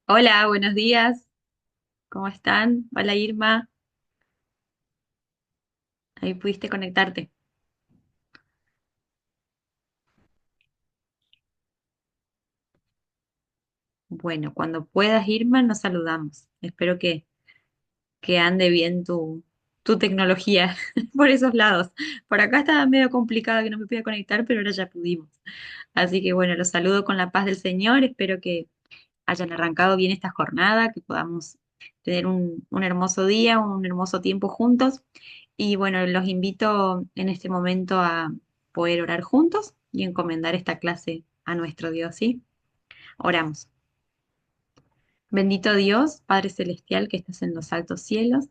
Hola, buenos días. ¿Cómo están? Hola Irma. Ahí pudiste conectarte. Bueno, cuando puedas, Irma, nos saludamos. Espero que ande bien tu tecnología por esos lados. Por acá estaba medio complicado que no me podía conectar, pero ahora ya pudimos. Así que bueno, los saludo con la paz del Señor. Espero que hayan arrancado bien esta jornada, que podamos tener un hermoso día, un hermoso tiempo juntos. Y bueno, los invito en este momento a poder orar juntos y encomendar esta clase a nuestro Dios, ¿sí? Oramos. Bendito Dios, Padre Celestial que estás en los altos cielos,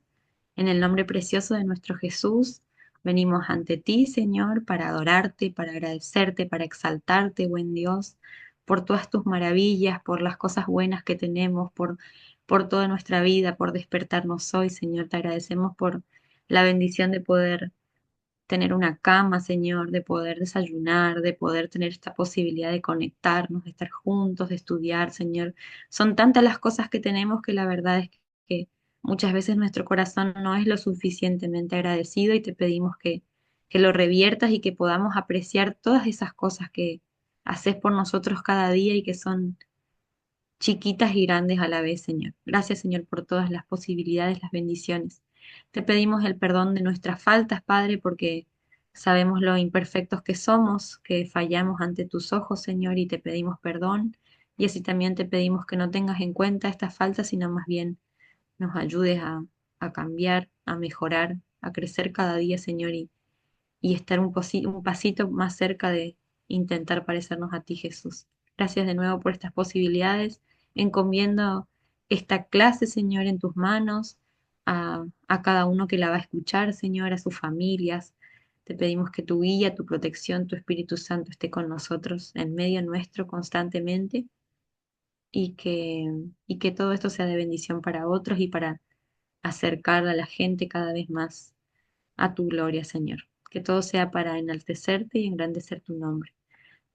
en el nombre precioso de nuestro Jesús, venimos ante ti, Señor, para adorarte, para agradecerte, para exaltarte, buen Dios, por todas tus maravillas, por las cosas buenas que tenemos, por toda nuestra vida, por despertarnos hoy, Señor. Te agradecemos por la bendición de poder tener una cama, Señor, de poder desayunar, de poder tener esta posibilidad de conectarnos, de estar juntos, de estudiar, Señor. Son tantas las cosas que tenemos que la verdad es que muchas veces nuestro corazón no es lo suficientemente agradecido y te pedimos que lo reviertas y que podamos apreciar todas esas cosas que haces por nosotros cada día y que son chiquitas y grandes a la vez, Señor. Gracias, Señor, por todas las posibilidades, las bendiciones. Te pedimos el perdón de nuestras faltas, Padre, porque sabemos lo imperfectos que somos, que fallamos ante tus ojos, Señor, y te pedimos perdón. Y así también te pedimos que no tengas en cuenta estas faltas, sino más bien nos ayudes a cambiar, a mejorar, a crecer cada día, Señor, y estar un pasito más cerca de intentar parecernos a ti, Jesús. Gracias de nuevo por estas posibilidades. Encomiendo esta clase, Señor, en tus manos, a cada uno que la va a escuchar, Señor, a sus familias. Te pedimos que tu guía, tu protección, tu Espíritu Santo esté con nosotros en medio nuestro constantemente y que todo esto sea de bendición para otros y para acercar a la gente cada vez más a tu gloria, Señor. Que todo sea para enaltecerte y engrandecer tu nombre.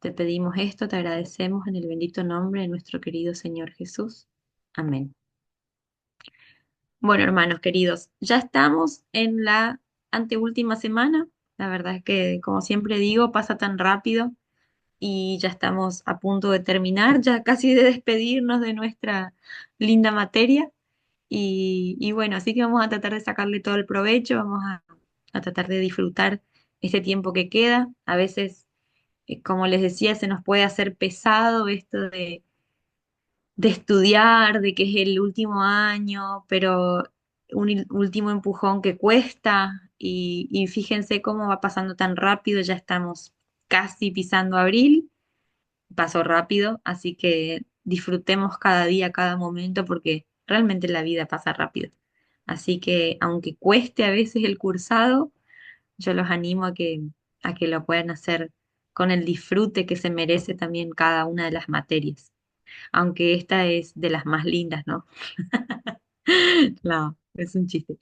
Te pedimos esto, te agradecemos en el bendito nombre de nuestro querido Señor Jesús. Amén. Bueno, hermanos queridos, ya estamos en la anteúltima semana. La verdad es que, como siempre digo, pasa tan rápido y ya estamos a punto de terminar, ya casi de despedirnos de nuestra linda materia. Y bueno, así que vamos a tratar de sacarle todo el provecho, vamos a tratar de disfrutar este tiempo que queda. A veces, como les decía, se nos puede hacer pesado esto de estudiar, de que es el último año, pero último empujón que cuesta. Y fíjense cómo va pasando tan rápido, ya estamos casi pisando abril, pasó rápido, así que disfrutemos cada día, cada momento, porque realmente la vida pasa rápido. Así que aunque cueste a veces el cursado, yo los animo a que lo puedan hacer con el disfrute que se merece también cada una de las materias, aunque esta es de las más lindas, ¿no? No, es un chiste.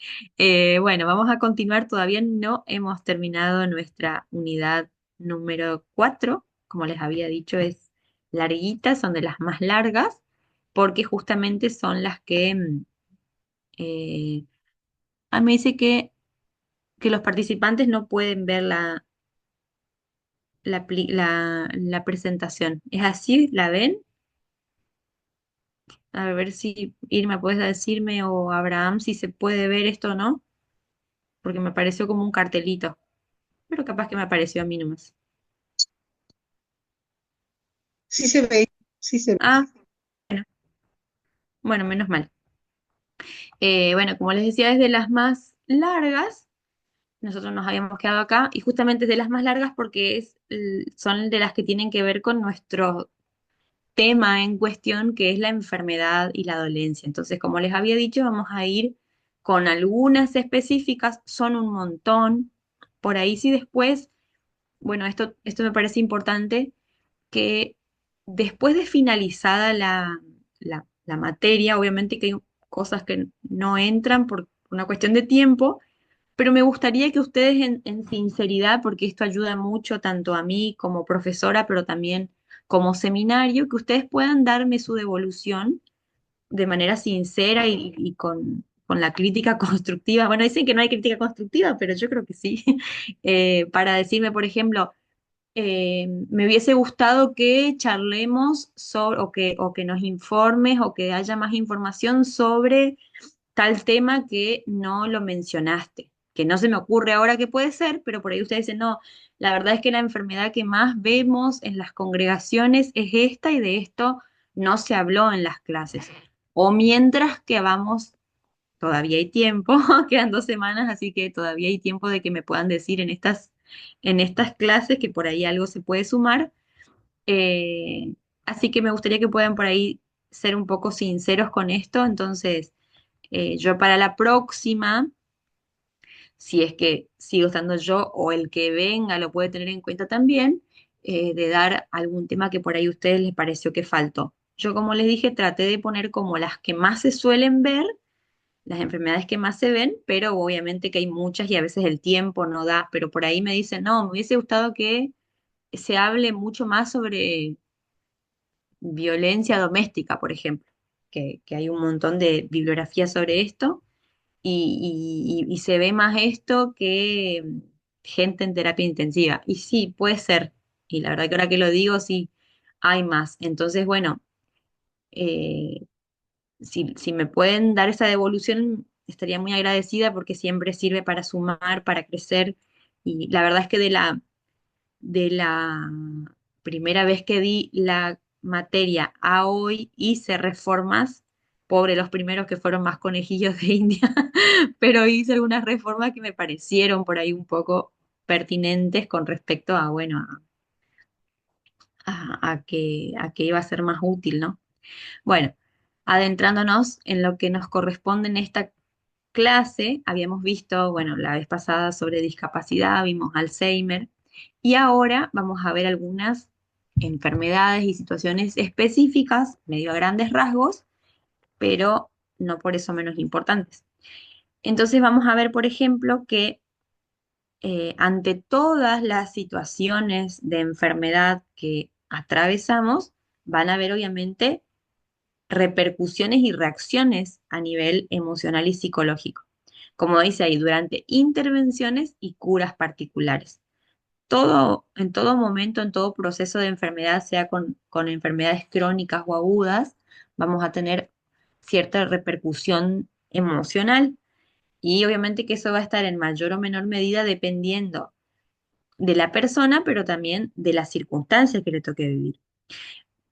Bueno, vamos a continuar. Todavía no hemos terminado nuestra unidad número 4. Como les había dicho, es larguita, son de las más largas, porque justamente son las que eh, me dice que los participantes no pueden ver la presentación. ¿Es así? ¿La ven? A ver si Irma puedes decirme o Abraham si se puede ver esto o no, porque me pareció como un cartelito. Pero capaz que me apareció a mí nomás. Sí se ve, sí se ve. Ah, bueno, bueno, menos mal. Bueno, como les decía, es de las más largas. Nosotros nos habíamos quedado acá y justamente es de las más largas porque son de las que tienen que ver con nuestro tema en cuestión, que es la enfermedad y la dolencia. Entonces, como les había dicho, vamos a ir con algunas específicas, son un montón. Por ahí sí después, bueno, esto me parece importante que después de finalizada la materia, obviamente que hay cosas que no entran por una cuestión de tiempo, pero me gustaría que ustedes en sinceridad, porque esto ayuda mucho tanto a mí como profesora, pero también como seminario, que ustedes puedan darme su devolución de manera sincera y con la crítica constructiva. Bueno, dicen que no hay crítica constructiva, pero yo creo que sí. Para decirme, por ejemplo, me hubiese gustado que charlemos sobre, o que nos informes o que haya más información sobre tal tema que no lo mencionaste, que no se me ocurre ahora que puede ser, pero por ahí ustedes dicen, no, la verdad es que la enfermedad que más vemos en las congregaciones es esta y de esto no se habló en las clases. O mientras que vamos, todavía hay tiempo, quedan 2 semanas, así que todavía hay tiempo de que me puedan decir en estas clases que por ahí algo se puede sumar. Eh, Así que me gustaría que puedan por ahí ser un poco sinceros con esto. Entonces, yo para la próxima, si es que sigo estando yo o el que venga lo puede tener en cuenta también, de dar algún tema que por ahí a ustedes les pareció que faltó. Yo, como les dije, traté de poner como las que más se suelen ver, las enfermedades que más se ven, pero obviamente que hay muchas y a veces el tiempo no da, pero por ahí me dicen, no, me hubiese gustado que se hable mucho más sobre violencia doméstica, por ejemplo, que hay un montón de bibliografía sobre esto y se ve más esto que gente en terapia intensiva. Y sí, puede ser. Y la verdad que ahora que lo digo, sí, hay más. Entonces, bueno, eh, si me pueden dar esa devolución, estaría muy agradecida porque siempre sirve para sumar, para crecer. Y la verdad es que de la primera vez que di la materia a hoy hice reformas, pobre los primeros que fueron más conejillos de India, pero hice algunas reformas que me parecieron por ahí un poco pertinentes con respecto a, bueno, a que iba a ser más útil, ¿no? Bueno, adentrándonos en lo que nos corresponde en esta clase, habíamos visto, bueno, la vez pasada sobre discapacidad, vimos Alzheimer, y ahora vamos a ver algunas enfermedades y situaciones específicas, medio a grandes rasgos, pero no por eso menos importantes. Entonces vamos a ver, por ejemplo, que ante todas las situaciones de enfermedad que atravesamos, van a haber obviamente repercusiones y reacciones a nivel emocional y psicológico. Como dice ahí, durante intervenciones y curas particulares. En todo momento, en todo proceso de enfermedad, sea con enfermedades crónicas o agudas, vamos a tener cierta repercusión emocional y obviamente que eso va a estar en mayor o menor medida dependiendo de la persona, pero también de las circunstancias que le toque vivir.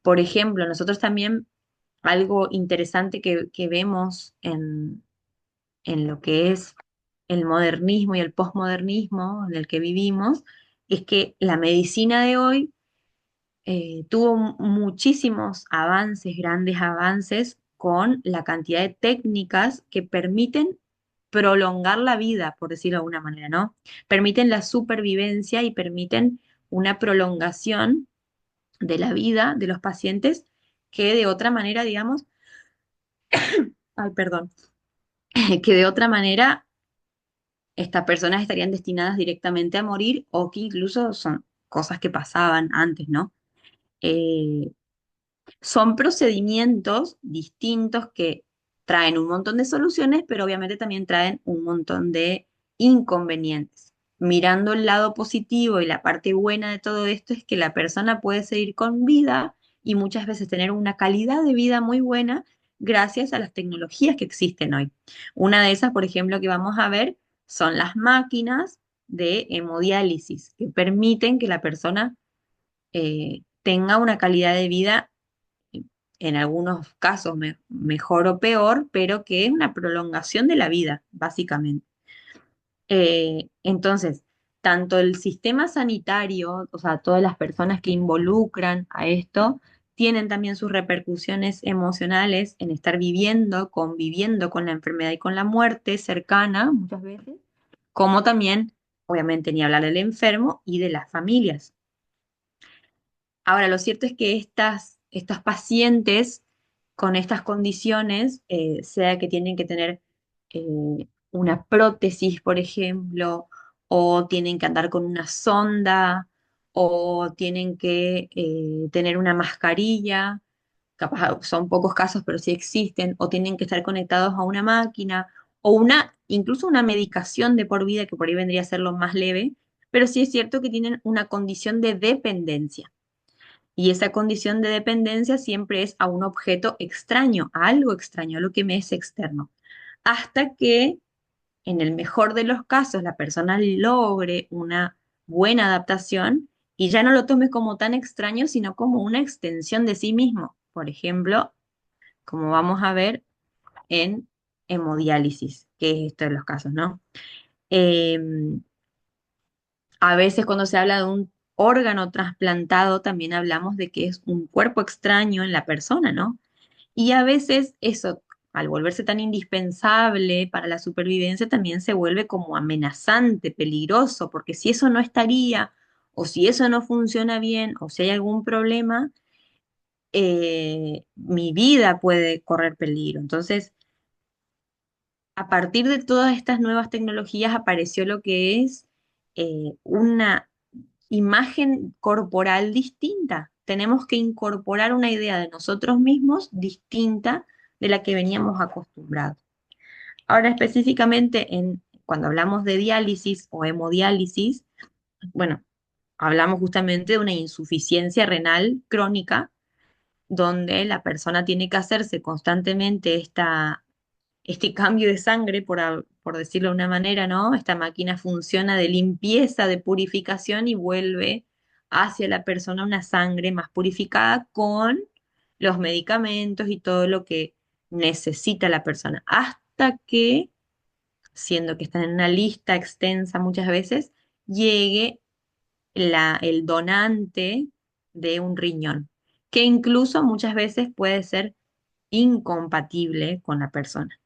Por ejemplo, nosotros también algo interesante que vemos en lo que es el modernismo y el posmodernismo en el que vivimos, es que la medicina de hoy tuvo muchísimos avances, grandes avances, con la cantidad de técnicas que permiten prolongar la vida, por decirlo de alguna manera, ¿no? Permiten la supervivencia y permiten una prolongación de la vida de los pacientes que de otra manera, digamos, ay, perdón, que de otra manera estas personas estarían destinadas directamente a morir o que incluso son cosas que pasaban antes, ¿no? Eh, Son procedimientos distintos que traen un montón de soluciones, pero obviamente también traen un montón de inconvenientes. Mirando el lado positivo y la parte buena de todo esto es que la persona puede seguir con vida y muchas veces tener una calidad de vida muy buena gracias a las tecnologías que existen hoy. Una de esas, por ejemplo, que vamos a ver son las máquinas de hemodiálisis que permiten que la persona tenga una calidad de vida en algunos casos mejor o peor, pero que es una prolongación de la vida, básicamente. Entonces, tanto el sistema sanitario, o sea, todas las personas que involucran a esto, tienen también sus repercusiones emocionales en estar viviendo, conviviendo con la enfermedad y con la muerte cercana muchas veces, como también, obviamente, ni hablar del enfermo y de las familias. Ahora, lo cierto es que estas pacientes con estas condiciones, sea que tienen que tener una prótesis, por ejemplo, o tienen que andar con una sonda, o tienen que tener una mascarilla, capaz son pocos casos, pero sí existen, o tienen que estar conectados a una máquina, o incluso una medicación de por vida, que por ahí vendría a ser lo más leve, pero sí es cierto que tienen una condición de dependencia. Y esa condición de dependencia siempre es a un objeto extraño, a algo extraño, a lo que me es externo. Hasta que, en el mejor de los casos, la persona logre una buena adaptación y ya no lo tome como tan extraño, sino como una extensión de sí mismo. Por ejemplo, como vamos a ver en hemodiálisis, que es esto de los casos, ¿no? Em, a veces cuando se habla de un órgano trasplantado, también hablamos de que es un cuerpo extraño en la persona, ¿no? Y a veces eso, al volverse tan indispensable para la supervivencia, también se vuelve como amenazante, peligroso, porque si eso no estaría, o si eso no funciona bien, o si hay algún problema, mi vida puede correr peligro. Entonces, a partir de todas estas nuevas tecnologías apareció lo que es una imagen corporal distinta. Tenemos que incorporar una idea de nosotros mismos distinta de la que veníamos acostumbrados. Ahora, específicamente cuando hablamos de diálisis o hemodiálisis, bueno, hablamos justamente de una insuficiencia renal crónica donde la persona tiene que hacerse constantemente este cambio de sangre, por decirlo de una manera, ¿no? Esta máquina funciona de limpieza, de purificación y vuelve hacia la persona una sangre más purificada con los medicamentos y todo lo que necesita la persona, hasta que, siendo que están en una lista extensa muchas veces, llegue el donante de un riñón, que incluso muchas veces puede ser incompatible con la persona.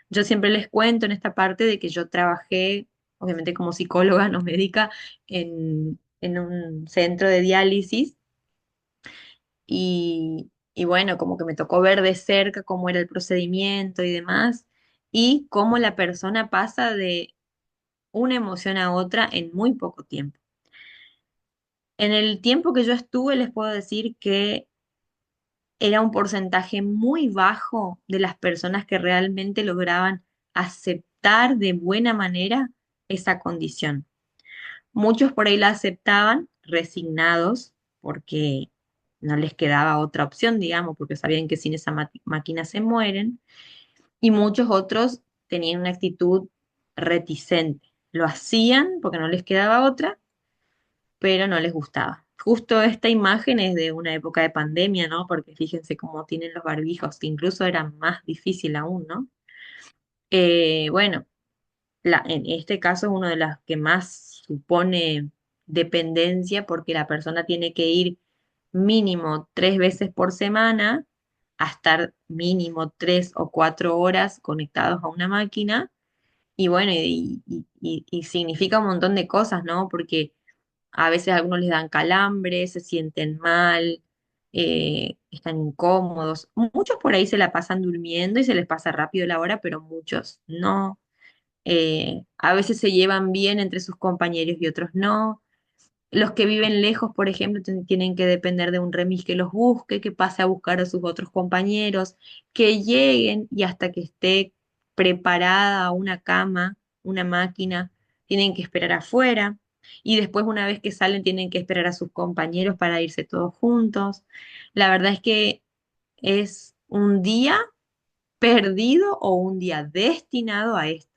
Yo siempre les cuento en esta parte de que yo trabajé, obviamente como psicóloga, no médica, en un centro de diálisis y bueno, como que me tocó ver de cerca cómo era el procedimiento y demás, y cómo la persona pasa de una emoción a otra en muy poco tiempo. En el tiempo que yo estuve, les puedo decir que era un porcentaje muy bajo de las personas que realmente lograban aceptar de buena manera esa condición. Muchos por ahí la aceptaban resignados porque no les quedaba otra opción, digamos, porque sabían que sin esa máquina se mueren, y muchos otros tenían una actitud reticente. Lo hacían porque no les quedaba otra, pero no les gustaba. Justo esta imagen es de una época de pandemia, ¿no? Porque fíjense cómo tienen los barbijos, que incluso era más difícil aún, ¿no? Bueno, en este caso es uno de los que más supone dependencia porque la persona tiene que ir mínimo 3 veces por semana a estar mínimo 3 o 4 horas conectados a una máquina. Y bueno, y significa un montón de cosas, ¿no? Porque a veces a algunos les dan calambres, se sienten mal, están incómodos. Muchos por ahí se la pasan durmiendo y se les pasa rápido la hora, pero muchos no. A veces se llevan bien entre sus compañeros y otros no. Los que viven lejos, por ejemplo, tienen que depender de un remis que los busque, que pase a buscar a sus otros compañeros, que lleguen y hasta que esté preparada una cama, una máquina, tienen que esperar afuera. Y después, una vez que salen, tienen que esperar a sus compañeros para irse todos juntos. La verdad es que es un día perdido o un día destinado a esto.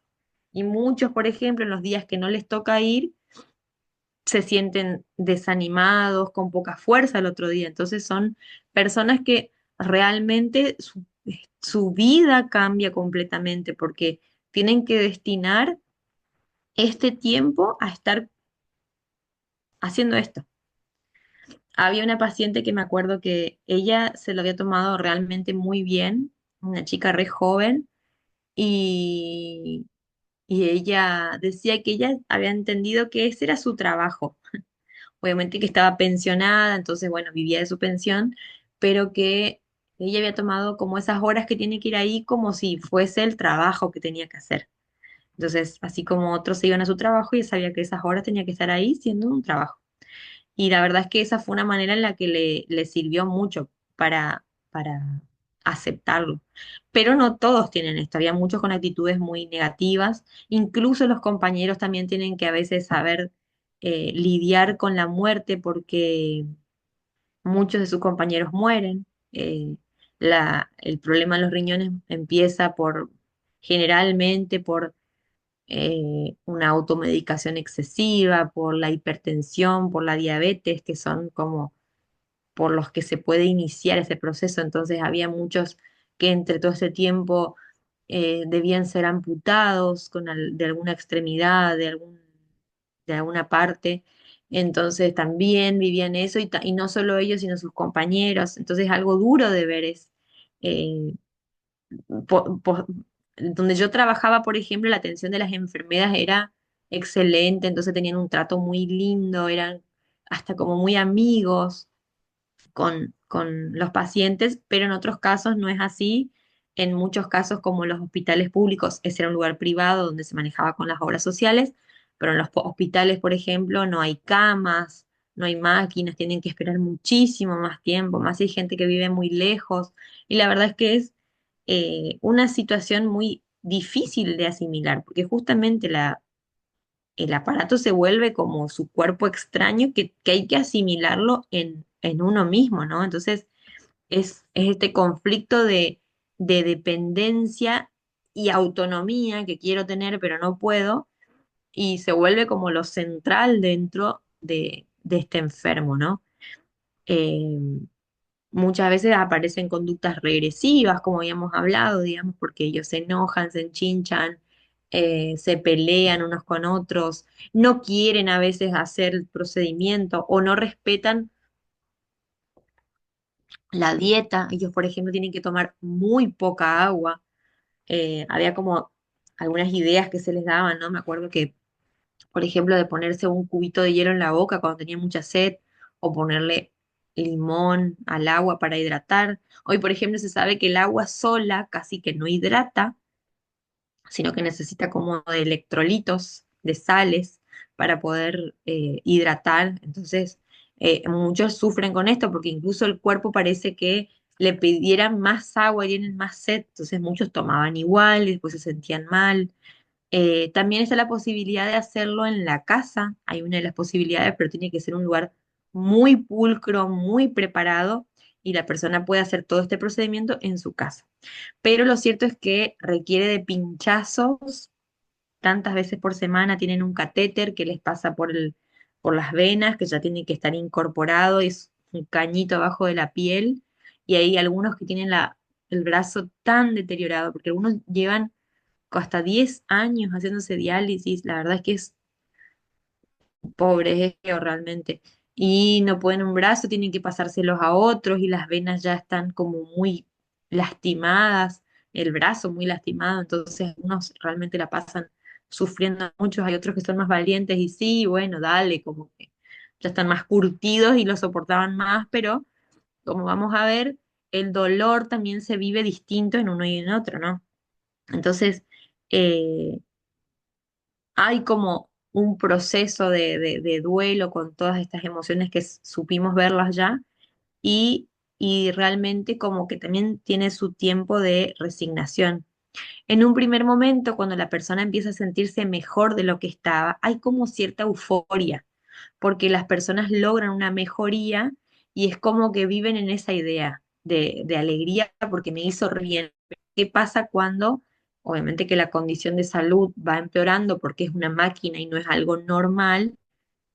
Y muchos, por ejemplo, en los días que no les toca ir, se sienten desanimados, con poca fuerza el otro día. Entonces son personas que realmente su vida cambia completamente porque tienen que destinar este tiempo a estar haciendo esto. Había una paciente que me acuerdo que ella se lo había tomado realmente muy bien, una chica re joven, y, y ella decía que ella había entendido que ese era su trabajo. Obviamente que estaba pensionada, entonces, bueno, vivía de su pensión, pero que ella había tomado como esas horas que tiene que ir ahí como si fuese el trabajo que tenía que hacer. Entonces, así como otros se iban a su trabajo, ella sabía que esas horas tenía que estar ahí siendo un trabajo. Y la verdad es que esa fue una manera en la que le sirvió mucho para aceptarlo. Pero no todos tienen esto, había muchos con actitudes muy negativas, incluso los compañeros también tienen que a veces saber lidiar con la muerte porque muchos de sus compañeros mueren. eh, el problema de los riñones empieza generalmente por una automedicación excesiva, por la hipertensión, por la diabetes, que son como por los que se puede iniciar ese proceso. Entonces había muchos que entre todo ese tiempo debían ser amputados de alguna extremidad, de alguna parte. Entonces también vivían eso y no solo ellos, sino sus compañeros. Entonces algo duro de ver es, eh, po- po- donde yo trabajaba, por ejemplo, la atención de las enfermeras era excelente, entonces tenían un trato muy lindo, eran hasta como muy amigos con los pacientes, pero en otros casos no es así. En muchos casos, como los hospitales públicos, ese era un lugar privado donde se manejaba con las obras sociales, pero en los hospitales, por ejemplo, no hay camas, no hay máquinas, tienen que esperar muchísimo más tiempo, más si hay gente que vive muy lejos. Y la verdad es que es una situación muy difícil de asimilar, porque justamente el aparato se vuelve como su cuerpo extraño que hay que asimilarlo en uno mismo, ¿no? Entonces es este conflicto de dependencia y autonomía que quiero tener, pero no puedo, y se vuelve como lo central dentro de este enfermo, ¿no? Eh, Muchas veces aparecen conductas regresivas, como habíamos hablado, digamos, porque ellos se enojan, se enchinchan, se pelean unos con otros, no quieren a veces hacer el procedimiento o no respetan la dieta. Ellos, por ejemplo, tienen que tomar muy poca agua. Había como algunas ideas que se les daban, ¿no? Me acuerdo que, por ejemplo, de ponerse un cubito de hielo en la boca cuando tenía mucha sed, o ponerle limón al agua para hidratar. Hoy, por ejemplo, se sabe que el agua sola casi que no hidrata, sino que necesita como de electrolitos, de sales, para poder hidratar. Entonces, muchos sufren con esto porque incluso el cuerpo parece que le pidieran más agua y tienen más sed, entonces muchos tomaban igual y después se sentían mal. También está la posibilidad de hacerlo en la casa, hay una de las posibilidades, pero tiene que ser un lugar muy pulcro, muy preparado y la persona puede hacer todo este procedimiento en su casa. Pero lo cierto es que requiere de pinchazos tantas veces por semana, tienen un catéter que les pasa por las venas, que ya tiene que estar incorporado, es un cañito abajo de la piel, y hay algunos que tienen el brazo tan deteriorado, porque algunos llevan hasta 10 años haciéndose diálisis, la verdad es que es pobre, es feo realmente. Y no pueden un brazo, tienen que pasárselos a otros y las venas ya están como muy lastimadas, el brazo muy lastimado, entonces unos realmente la pasan sufriendo muchos, hay otros que son más valientes y sí, bueno, dale, como que ya están más curtidos y lo soportaban más, pero como vamos a ver, el dolor también se vive distinto en uno y en otro, ¿no? Entonces, eh, hay como un proceso de duelo con todas estas emociones que supimos verlas ya y realmente como que también tiene su tiempo de resignación. En un primer momento, cuando la persona empieza a sentirse mejor de lo que estaba, hay como cierta euforia, porque las personas logran una mejoría y es como que viven en esa idea de alegría porque me hizo re bien. ¿Qué pasa cuando, obviamente que la condición de salud va empeorando porque es una máquina y no es algo normal,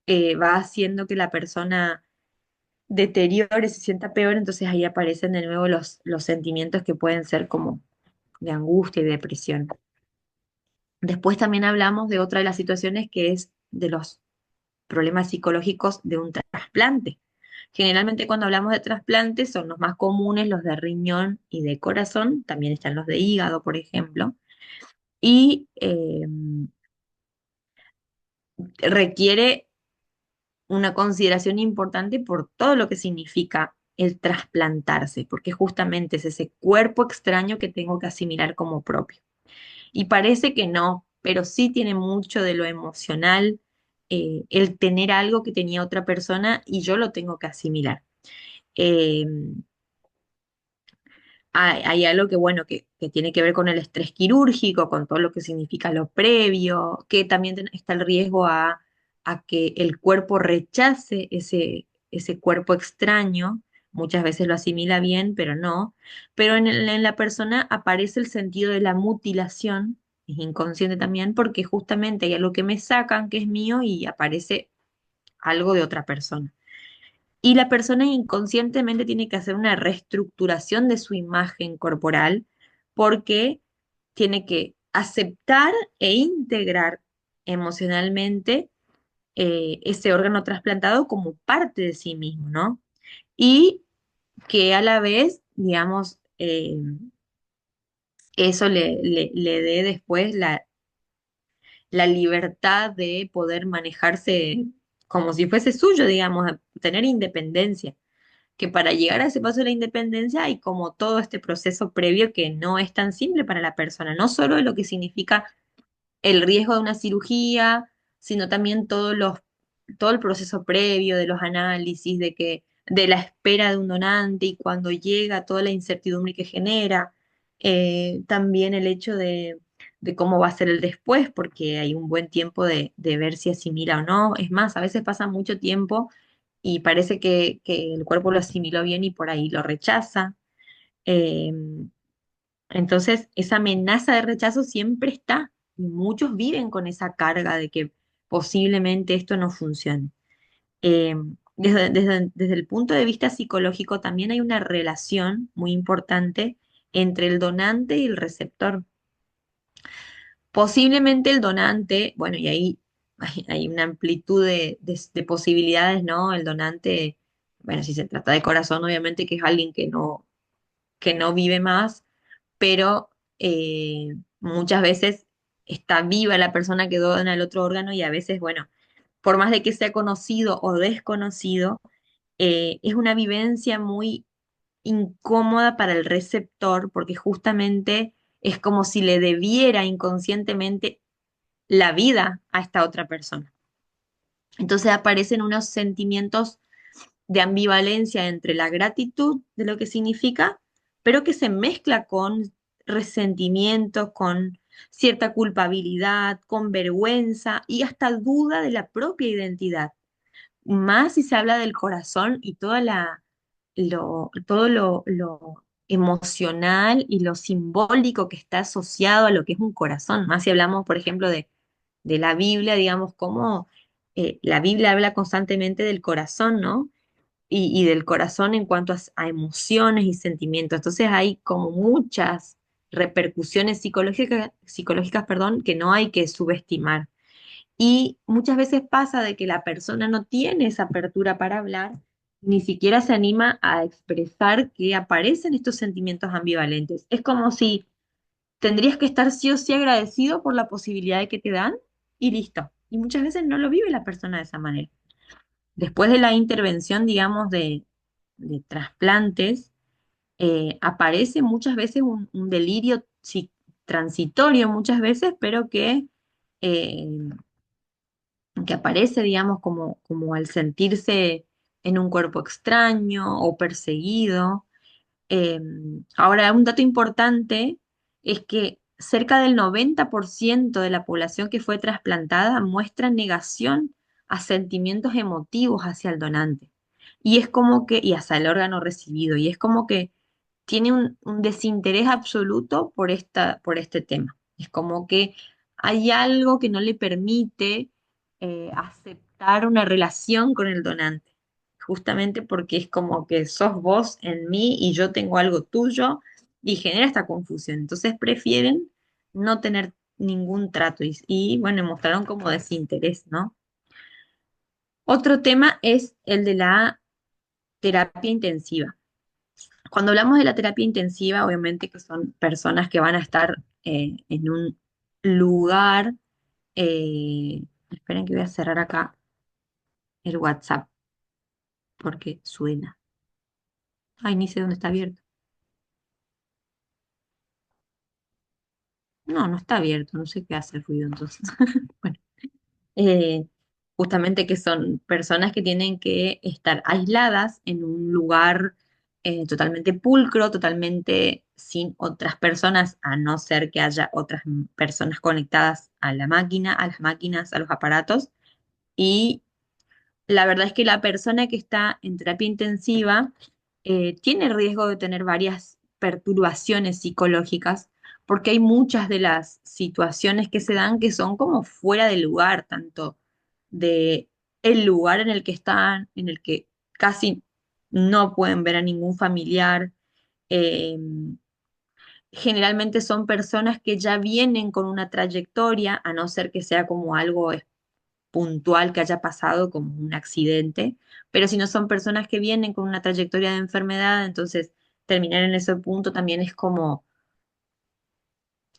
va haciendo que la persona deteriore, se sienta peor, entonces ahí aparecen de nuevo los sentimientos que pueden ser como de angustia y depresión. Después también hablamos de otra de las situaciones que es de los problemas psicológicos de un trasplante. Generalmente cuando hablamos de trasplantes son los más comunes los de riñón y de corazón, también están los de hígado, por ejemplo, y requiere una consideración importante por todo lo que significa el trasplantarse, porque justamente es ese cuerpo extraño que tengo que asimilar como propio. Y parece que no, pero sí tiene mucho de lo emocional, el tener algo que tenía otra persona y yo lo tengo que asimilar. Eh, hay algo que, bueno, que tiene que ver con el estrés quirúrgico, con todo lo que significa lo previo, que también está el riesgo a que el cuerpo rechace ese cuerpo extraño. Muchas veces lo asimila bien, pero no. Pero en la persona aparece el sentido de la mutilación, es inconsciente también, porque justamente hay algo que me sacan que es mío y aparece algo de otra persona. Y la persona inconscientemente tiene que hacer una reestructuración de su imagen corporal porque tiene que aceptar e integrar emocionalmente ese órgano trasplantado como parte de sí mismo, ¿no? Y que a la vez, digamos, eso le dé después la libertad de poder manejarse como si fuese suyo, digamos, tener independencia, que para llegar a ese paso de la independencia hay como todo este proceso previo que no es tan simple para la persona, no solo lo que significa el riesgo de una cirugía, sino también todo el proceso previo de los análisis, de la espera de un donante y cuando llega toda la incertidumbre que genera, también el hecho de cómo va a ser el después, porque hay un buen tiempo de ver si asimila o no. Es más, a veces pasa mucho tiempo y parece que el cuerpo lo asimiló bien y por ahí lo rechaza. Eh, entonces, esa amenaza de rechazo siempre está y muchos viven con esa carga de que posiblemente esto no funcione. Eh, desde el punto de vista psicológico también hay una relación muy importante entre el donante y el receptor. Posiblemente el donante, bueno, y ahí hay una amplitud de posibilidades, ¿no? El donante, bueno, si se trata de corazón, obviamente que es alguien que no vive más, pero muchas veces está viva la persona que dona el otro órgano y a veces, bueno, por más de que sea conocido o desconocido, es una vivencia muy incómoda para el receptor porque justamente es como si le debiera inconscientemente la vida a esta otra persona. Entonces aparecen unos sentimientos de ambivalencia entre la gratitud de lo que significa, pero que se mezcla con resentimientos, con cierta culpabilidad, con vergüenza y hasta duda de la propia identidad. Más si se habla del corazón y todo lo emocional y lo simbólico que está asociado a lo que es un corazón. Más si hablamos, por ejemplo, de la Biblia, digamos, cómo la Biblia habla constantemente del corazón, ¿no? Y del corazón en cuanto a emociones y sentimientos. Entonces hay como muchas repercusiones psicológicas, perdón, que no hay que subestimar. Y muchas veces pasa de que la persona no tiene esa apertura para hablar, ni siquiera se anima a expresar que aparecen estos sentimientos ambivalentes. Es como si tendrías que estar sí o sí agradecido por la posibilidad de que te dan y listo. Y muchas veces no lo vive la persona de esa manera. Después de la intervención, digamos, de trasplantes, aparece muchas veces un delirio sí, transitorio, muchas veces, pero eh, que aparece, digamos, como al sentirse en un cuerpo extraño o perseguido. Eh, Ahora, un dato importante es que cerca del 90% de la población que fue trasplantada muestra negación a sentimientos emotivos hacia el donante. Y es como que, y hacia el órgano recibido, y es como que tiene un desinterés absoluto por este tema. Es como que hay algo que no le permite aceptar una relación con el donante, justamente porque es como que sos vos en mí y yo tengo algo tuyo y genera esta confusión. Entonces prefieren no tener ningún trato y bueno, mostraron como desinterés, ¿no? Otro tema es el de la terapia intensiva. Cuando hablamos de la terapia intensiva, obviamente que son personas que van a estar en un lugar. Esperen que voy a cerrar acá el WhatsApp porque suena. Ay, ni sé dónde está abierto. No, no está abierto, no sé qué hace el ruido entonces. Bueno, justamente que son personas que tienen que estar aisladas en un lugar totalmente pulcro, totalmente sin otras personas, a no ser que haya otras personas conectadas a la máquina, a las máquinas, a los aparatos. Y la verdad es que la persona que está en terapia intensiva tiene riesgo de tener varias perturbaciones psicológicas, porque hay muchas de las situaciones que se dan que son como fuera de lugar, tanto de el lugar en el que están, en el que casi no pueden ver a ningún familiar. eh, Generalmente son personas que ya vienen con una trayectoria, a no ser que sea como algo puntual que haya pasado como un accidente, pero si no son personas que vienen con una trayectoria de enfermedad, entonces terminar en ese punto también es como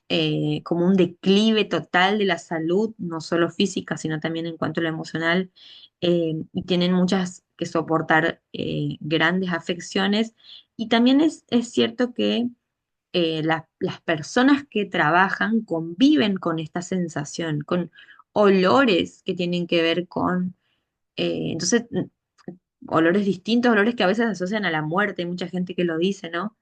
un declive total de la salud, no solo física, sino también en cuanto a lo emocional, y tienen muchas que soportar grandes afecciones. Y también es cierto que las personas que trabajan conviven con esta sensación, con olores que tienen que ver con entonces, olores distintos, olores que a veces asocian a la muerte, hay mucha gente que lo dice, ¿no?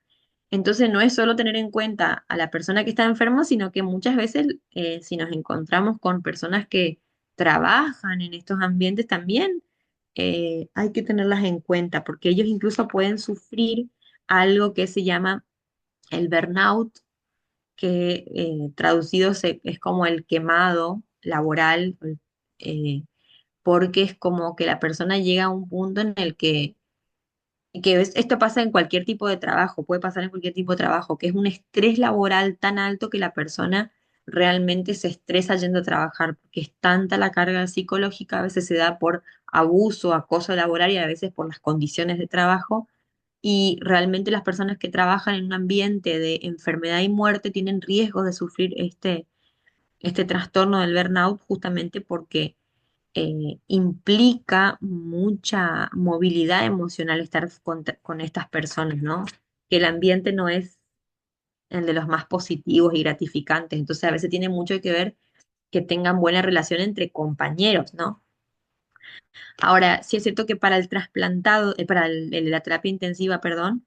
Entonces, no es solo tener en cuenta a la persona que está enferma, sino que muchas veces, si nos encontramos con personas que trabajan en estos ambientes también, hay que tenerlas en cuenta, porque ellos incluso pueden sufrir algo que se llama el burnout, que traducido es como el quemado laboral. eh, Porque es como que la persona llega a un punto en el esto pasa en cualquier tipo de trabajo, puede pasar en cualquier tipo de trabajo, que es un estrés laboral tan alto que la persona realmente se estresa yendo a trabajar, porque es tanta la carga psicológica, a veces se da por abuso, acoso laboral y a veces por las condiciones de trabajo. Y realmente las personas que trabajan en un ambiente de enfermedad y muerte tienen riesgo de sufrir este trastorno del burnout justamente porque implica mucha movilidad emocional estar con estas personas, ¿no? Que el ambiente no es el de los más positivos y gratificantes, entonces a veces tiene mucho que ver que tengan buena relación entre compañeros, ¿no? Ahora, sí es cierto que para el trasplantado, para la terapia intensiva, perdón,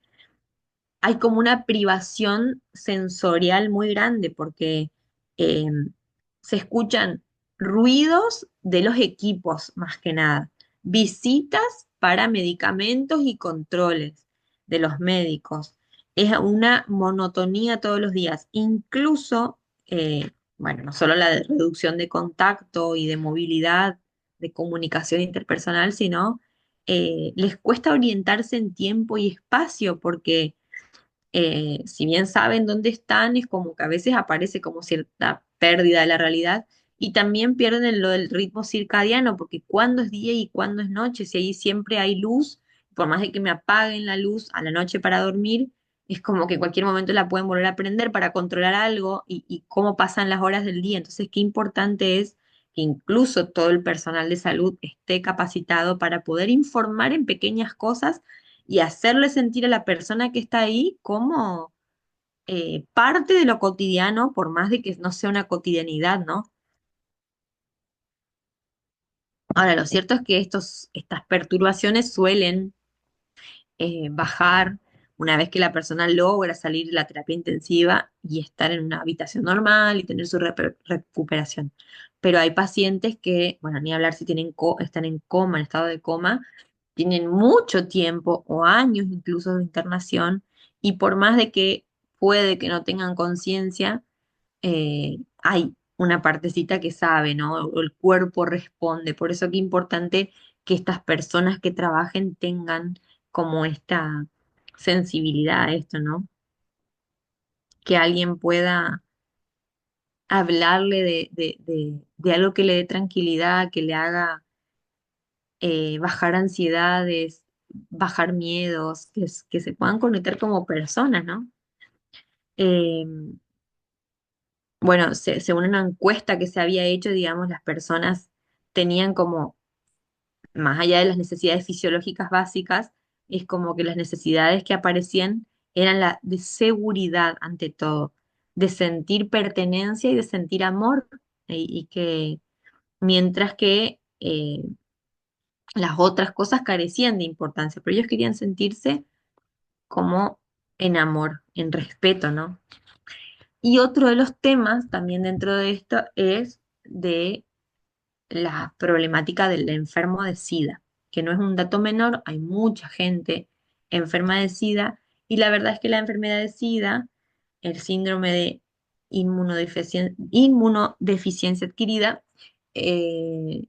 hay como una privación sensorial muy grande porque eh, se escuchan ruidos de los equipos más que nada, visitas para medicamentos y controles de los médicos. Es una monotonía todos los días, incluso, bueno, no solo la de reducción de contacto y de movilidad, de comunicación interpersonal, sino les cuesta orientarse en tiempo y espacio porque si bien saben dónde están, es como que a veces aparece como cierta pérdida de la realidad y también pierden lo del ritmo circadiano, porque cuándo es día y cuándo es noche, si ahí siempre hay luz, por más de que me apaguen la luz a la noche para dormir, es como que en cualquier momento la pueden volver a prender para controlar algo y cómo pasan las horas del día. Entonces, qué importante es que incluso todo el personal de salud esté capacitado para poder informar en pequeñas cosas y hacerle sentir a la persona que está ahí como parte de lo cotidiano, por más de que no sea una cotidianidad, ¿no? Ahora, lo cierto es que estas perturbaciones suelen bajar una vez que la persona logra salir de la terapia intensiva y estar en una habitación normal y tener su recuperación. Pero hay pacientes que, bueno, ni hablar si están en coma, en estado de coma, tienen mucho tiempo o años incluso de internación y por más de que puede que no tengan conciencia, hay una partecita que sabe, ¿no? O el cuerpo responde. Por eso que es importante que estas personas que trabajen tengan como esta sensibilidad a esto, ¿no? Que alguien pueda hablarle de algo que le dé tranquilidad, que le haga bajar ansiedades, bajar miedos, que se puedan conectar como personas, ¿no? Eh, bueno, según una encuesta que se había hecho, digamos, las personas tenían como, más allá de las necesidades fisiológicas básicas, es como que las necesidades que aparecían eran la de seguridad ante todo, de sentir pertenencia y de sentir amor, y que mientras que eh, las otras cosas carecían de importancia, pero ellos querían sentirse como en amor, en respeto, ¿no? Y otro de los temas también dentro de esto es de la problemática del enfermo de SIDA, que no es un dato menor, hay mucha gente enferma de SIDA y la verdad es que la enfermedad de SIDA, el síndrome de inmunodeficiencia adquirida, eh,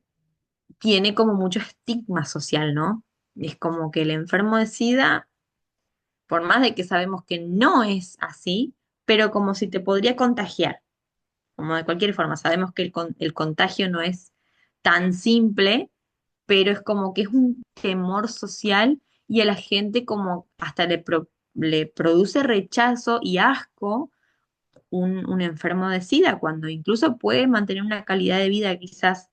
tiene como mucho estigma social, ¿no? Es como que el enfermo de SIDA, por más de que sabemos que no es así, pero como si te podría contagiar, como de cualquier forma, sabemos que el contagio no es tan simple, pero es como que es un temor social y a la gente como hasta le produce rechazo y asco un enfermo de SIDA, cuando incluso puede mantener una calidad de vida quizás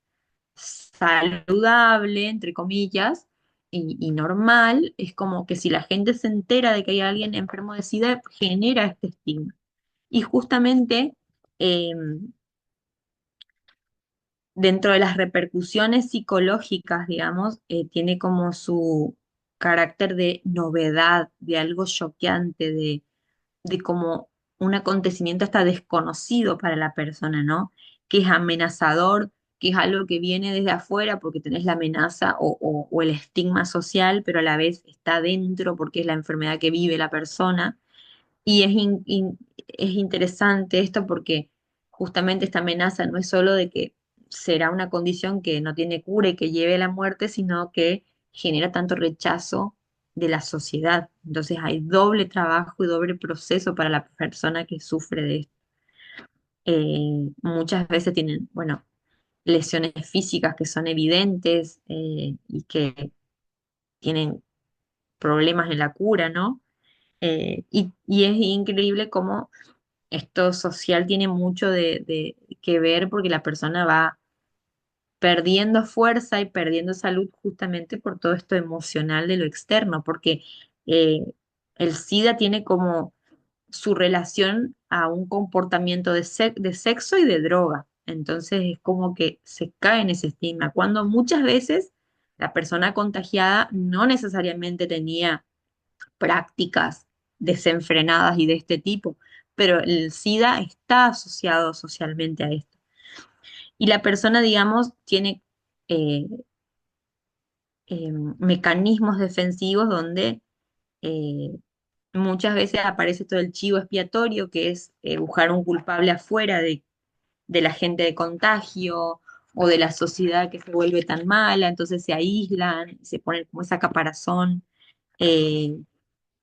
saludable, entre comillas, y normal, es como que si la gente se entera de que hay alguien enfermo de SIDA, genera este estigma. Y justamente dentro de las repercusiones psicológicas, digamos, tiene como su carácter de novedad, de algo choqueante, de como un acontecimiento hasta desconocido para la persona, ¿no? Que es amenazador, que es algo que viene desde afuera porque tenés la amenaza o el estigma social, pero a la vez está dentro porque es la enfermedad que vive la persona. Y es interesante esto porque justamente esta amenaza no es solo de que será una condición que no tiene cura y que lleve a la muerte, sino que genera tanto rechazo de la sociedad. Entonces hay doble trabajo y doble proceso para la persona que sufre de esto. Muchas veces tienen, bueno, lesiones físicas que son evidentes y que tienen problemas en la cura, ¿no? Y es increíble cómo esto social tiene mucho de que ver porque la persona va perdiendo fuerza y perdiendo salud justamente por todo esto emocional de lo externo, porque eh, el SIDA tiene como su relación a un comportamiento de sexo y de droga. Entonces es como que se cae en ese estigma, cuando muchas veces la persona contagiada no necesariamente tenía prácticas desenfrenadas y de este tipo, pero el SIDA está asociado socialmente a esto. Y la persona, digamos, tiene eh, mecanismos defensivos donde eh, muchas veces aparece todo el chivo expiatorio, que es buscar un culpable afuera de la gente de contagio o de la sociedad que se vuelve tan mala, entonces se aíslan, se ponen como esa caparazón. eh,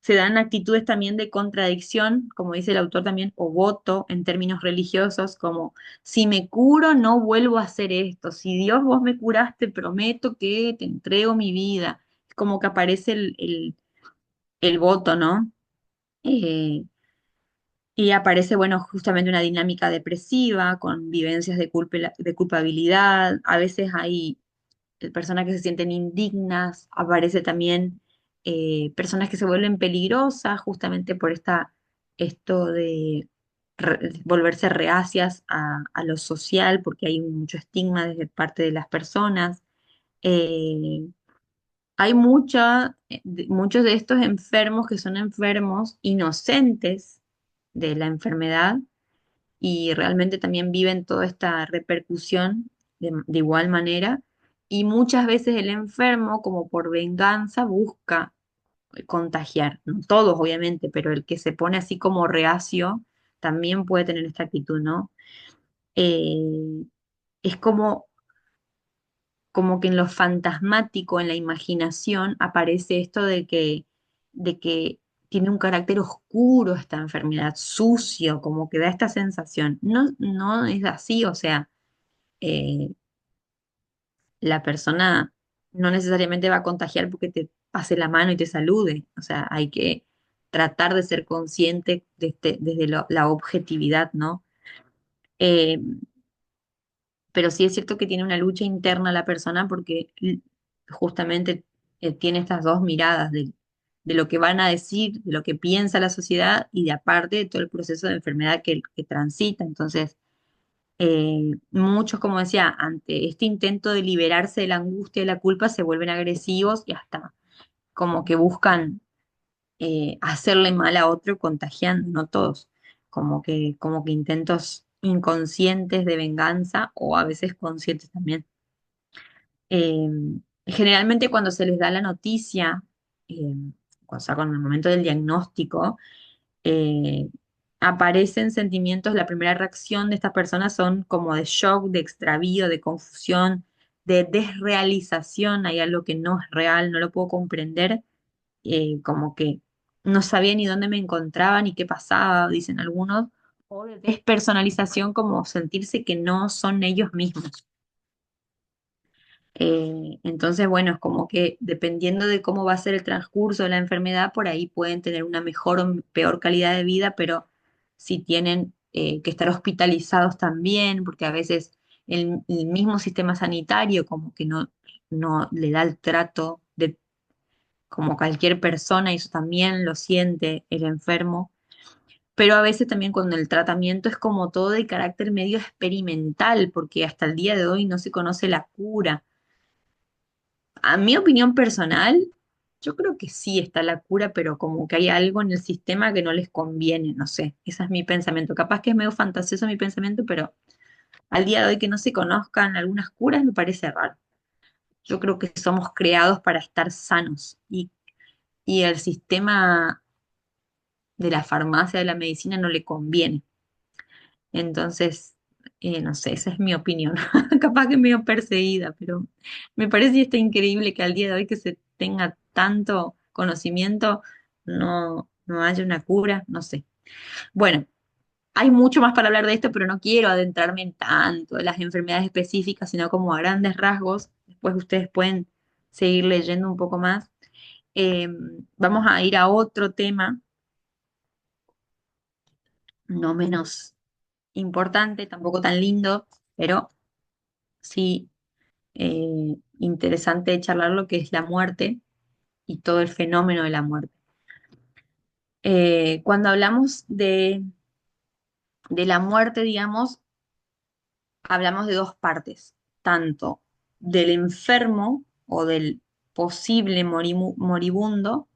Se dan actitudes también de contradicción, como dice el autor también, o voto en términos religiosos, como si me curo no vuelvo a hacer esto, si Dios vos me curaste, prometo que te entrego mi vida. Es como que aparece el voto, ¿no? Eh, y aparece, bueno, justamente una dinámica depresiva, con vivencias de culpabilidad, a veces hay personas que se sienten indignas, aparece también personas que se vuelven peligrosas justamente por esto de volverse reacias a lo social, porque hay mucho estigma desde parte de las personas. Eh, Hay muchos de estos enfermos que son enfermos inocentes de la enfermedad y realmente también viven toda esta repercusión de igual manera. Y muchas veces el enfermo, como por venganza, busca contagiar. No todos, obviamente, pero el que se pone así como reacio también puede tener esta actitud, ¿no? Eh, es como que en lo fantasmático, en la imaginación, aparece esto de que tiene un carácter oscuro esta enfermedad, sucio, como que da esta sensación. No, no es así, o sea, eh, la persona no necesariamente va a contagiar porque te pase la mano y te salude. O sea, hay que tratar de ser consciente desde la objetividad, ¿no? Eh, pero sí es cierto que tiene una lucha interna la persona porque justamente tiene estas dos miradas de lo que van a decir, de lo que piensa la sociedad y de aparte de todo el proceso de enfermedad que transita. Entonces, Muchos, como decía, ante este intento de liberarse de la angustia y la culpa, se vuelven agresivos y hasta como que buscan hacerle mal a otro contagiando, no todos, como que intentos inconscientes de venganza o a veces conscientes también. Eh, Generalmente cuando se les da la noticia, eh, o sea, con el momento del diagnóstico, eh, aparecen sentimientos, la primera reacción de estas personas son como de shock, de extravío, de confusión, de desrealización, hay algo que no es real, no lo puedo comprender, como que no sabía ni dónde me encontraba ni qué pasaba, dicen algunos, o de despersonalización, como sentirse que no son ellos mismos. Entonces, bueno, es como que dependiendo de cómo va a ser el transcurso de la enfermedad, por ahí pueden tener una mejor o peor calidad de vida, pero si tienen que estar hospitalizados también, porque a veces el mismo sistema sanitario como que no le da el trato de como cualquier persona, y eso también lo siente el enfermo. Pero a veces también cuando el tratamiento es como todo de carácter medio experimental, porque hasta el día de hoy no se conoce la cura. A mi opinión personal, yo creo que sí está la cura, pero como que hay algo en el sistema que no les conviene, no sé, ese es mi pensamiento. Capaz que es medio fantasioso mi pensamiento, pero al día de hoy que no se conozcan algunas curas me parece raro. Yo creo que somos creados para estar sanos y el sistema de la farmacia, de la medicina no le conviene. Entonces, no sé, esa es mi opinión. Capaz que medio perseguida, pero me parece está increíble que al día de hoy que se tenga tanto conocimiento, no haya una cura, no sé. Bueno, hay mucho más para hablar de esto, pero no quiero adentrarme en tanto de las enfermedades específicas, sino como a grandes rasgos. Después ustedes pueden seguir leyendo un poco más. Eh, Vamos a ir a otro tema, no menos importante, tampoco tan lindo, pero sí interesante charlar lo que es la muerte y todo el fenómeno de la muerte. Cuando hablamos de la muerte, digamos, hablamos de dos partes, tanto del enfermo o del posible moribundo,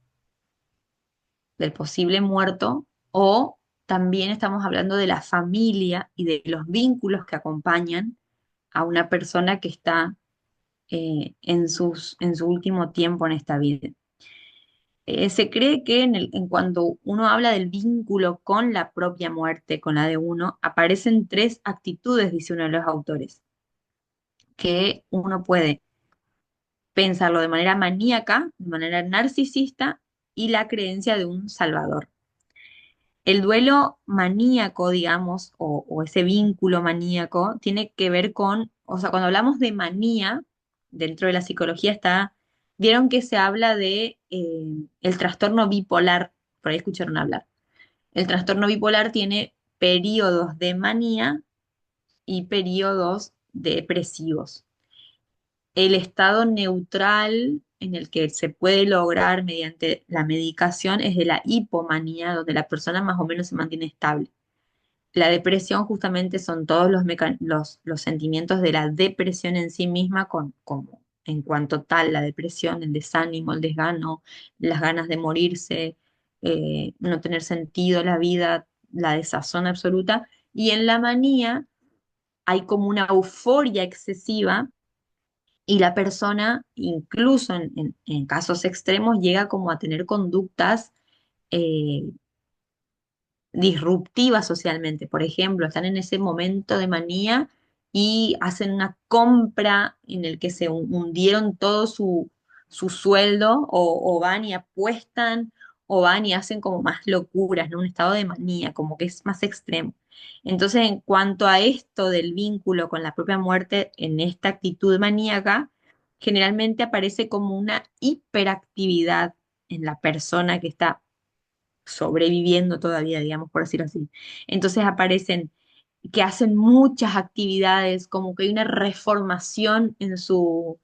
del posible muerto, o también estamos hablando de la familia y de los vínculos que acompañan a una persona que está en su último tiempo en esta vida. Se cree que en cuando uno habla del vínculo con la propia muerte, con la de uno, aparecen tres actitudes, dice uno de los autores, que uno puede pensarlo de manera maníaca, de manera narcisista y la creencia de un salvador. El duelo maníaco, digamos, o ese vínculo maníaco, tiene que ver con, o sea, cuando hablamos de manía, dentro de la psicología está, vieron que se habla de el trastorno bipolar, por ahí escucharon hablar. El trastorno bipolar tiene periodos de manía y periodos depresivos. El estado neutral en el que se puede lograr mediante la medicación es de la hipomanía, donde la persona más o menos se mantiene estable. La depresión justamente son todos los sentimientos de la depresión en sí misma, como en cuanto tal la depresión, el desánimo, el desgano, las ganas de morirse, no tener sentido la vida, la desazón absoluta. Y en la manía hay como una euforia excesiva y la persona, incluso en casos extremos, llega como a tener conductas eh, disruptiva socialmente. Por ejemplo, están en ese momento de manía y hacen una compra en el que se hundieron todo su sueldo o van y apuestan o van y hacen como más locuras, ¿no? Un estado de manía, como que es más extremo. Entonces, en cuanto a esto del vínculo con la propia muerte, en esta actitud maníaca, generalmente aparece como una hiperactividad en la persona que está sobreviviendo todavía, digamos, por decirlo así. Entonces aparecen que hacen muchas actividades, como que hay una reformación en su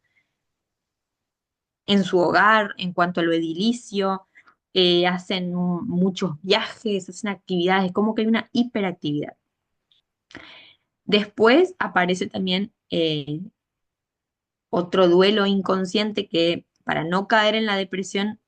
hogar en cuanto a lo edilicio, hacen muchos viajes, hacen actividades, como que hay una hiperactividad. Después aparece también otro duelo inconsciente que para no caer en la depresión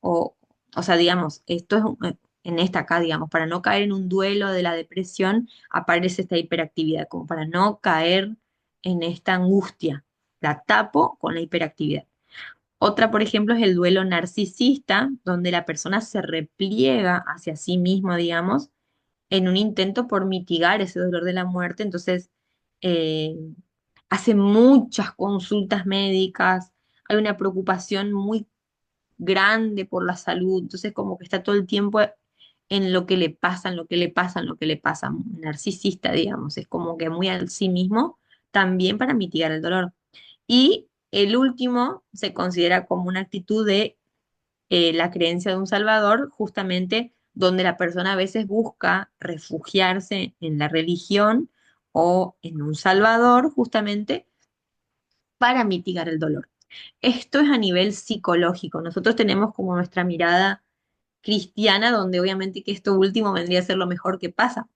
o sea, digamos, esto es en esta acá, digamos, para no caer en un duelo de la depresión, aparece esta hiperactividad, como para no caer en esta angustia. La tapo con la hiperactividad. Otra, por ejemplo, es el duelo narcisista, donde la persona se repliega hacia sí mismo, digamos, en un intento por mitigar ese dolor de la muerte. Entonces, eh, hace muchas consultas médicas, hay una preocupación muy grande por la salud, entonces como que está todo el tiempo en lo que le pasa, en lo que le pasa, en lo que le pasa, narcisista, digamos, es como que muy al sí mismo, también para mitigar el dolor. Y el último se considera como una actitud de la creencia de un salvador, justamente donde la persona a veces busca refugiarse en la religión o en un salvador, justamente para mitigar el dolor. Esto es a nivel psicológico. Nosotros tenemos como nuestra mirada cristiana, donde obviamente que esto último vendría a ser lo mejor que pasa.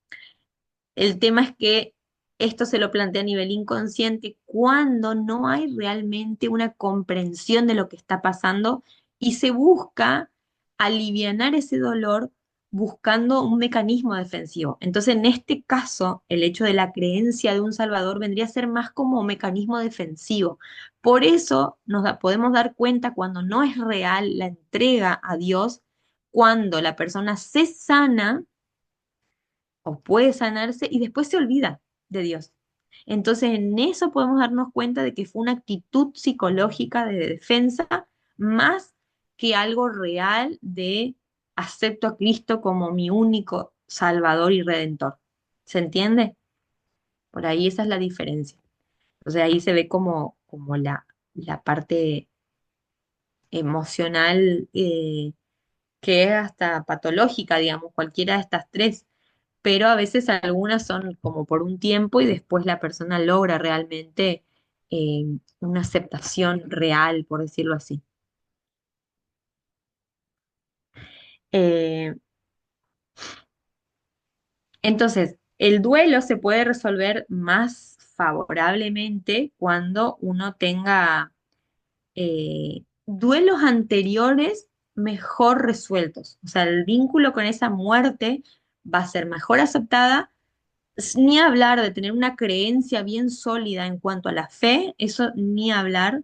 El tema es que esto se lo plantea a nivel inconsciente cuando no hay realmente una comprensión de lo que está pasando y se busca alivianar ese dolor buscando un mecanismo defensivo. Entonces, en este caso, el hecho de la creencia de un salvador vendría a ser más como un mecanismo defensivo. Por eso podemos dar cuenta cuando no es real la entrega a Dios, cuando la persona se sana o puede sanarse y después se olvida de Dios. Entonces, en eso podemos darnos cuenta de que fue una actitud psicológica de defensa más que algo real de acepto a Cristo como mi único Salvador y Redentor. ¿Se entiende? Por ahí esa es la diferencia. O sea, ahí se ve como la parte emocional que es hasta patológica, digamos, cualquiera de estas tres, pero a veces algunas son como por un tiempo y después la persona logra realmente eh, una aceptación real, por decirlo así. Eh, entonces, el duelo se puede resolver más favorablemente cuando uno tenga duelos anteriores mejor resueltos. O sea, el vínculo con esa muerte va a ser mejor aceptada. Ni hablar de tener una creencia bien sólida en cuanto a la fe, eso ni hablar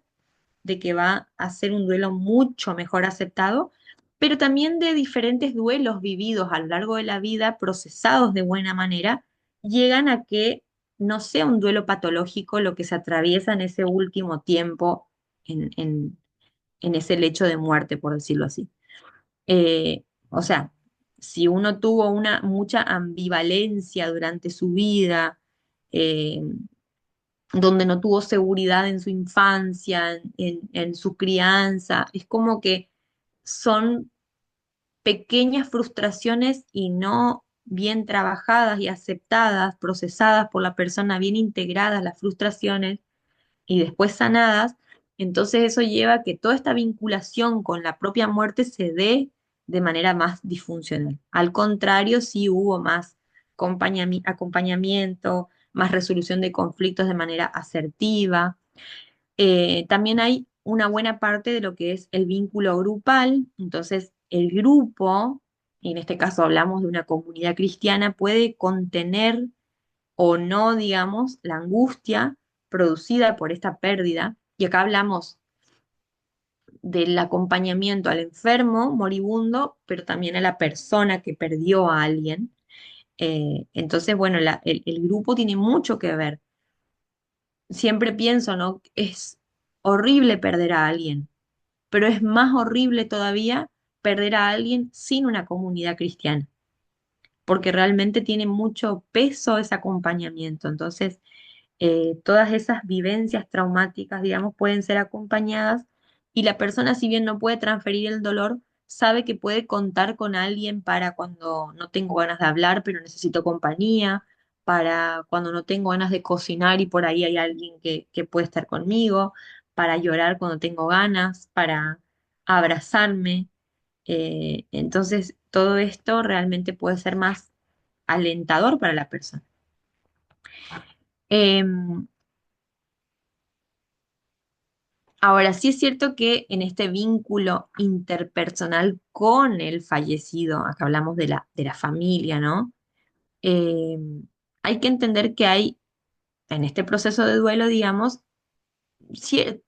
de que va a ser un duelo mucho mejor aceptado, pero también de diferentes duelos vividos a lo largo de la vida, procesados de buena manera, llegan a que no sea un duelo patológico lo que se atraviesa en ese último tiempo, en, en- en ese lecho de muerte, por decirlo así. O sea, si uno tuvo una mucha ambivalencia durante su vida, eh, donde no tuvo seguridad en su infancia, en su crianza, es como que son pequeñas frustraciones y no bien trabajadas y aceptadas, procesadas por la persona, bien integradas las frustraciones y después sanadas, entonces eso lleva a que toda esta vinculación con la propia muerte se dé de manera más disfuncional. Al contrario, sí hubo más acompañamiento, más resolución de conflictos de manera asertiva. También hay una buena parte de lo que es el vínculo grupal, entonces el grupo, y en este caso hablamos de una comunidad cristiana, puede contener o no, digamos, la angustia producida por esta pérdida. Y acá hablamos del acompañamiento al enfermo moribundo, pero también a la persona que perdió a alguien. Entonces, bueno, el grupo tiene mucho que ver. Siempre pienso, ¿no? Es horrible perder a alguien, pero es más horrible todavía perder a alguien sin una comunidad cristiana, porque realmente tiene mucho peso ese acompañamiento. Entonces, todas esas vivencias traumáticas, digamos, pueden ser acompañadas y la persona, si bien no puede transferir el dolor, sabe que puede contar con alguien para cuando no tengo ganas de hablar, pero necesito compañía, para cuando no tengo ganas de cocinar y por ahí hay alguien que puede estar conmigo, para llorar cuando tengo ganas, para abrazarme. Entonces, todo esto realmente puede ser más alentador para la persona. Em, Ahora, sí es cierto que en este vínculo interpersonal con el fallecido, acá hablamos de la familia, ¿no? Hay que entender que hay, en este proceso de duelo, digamos,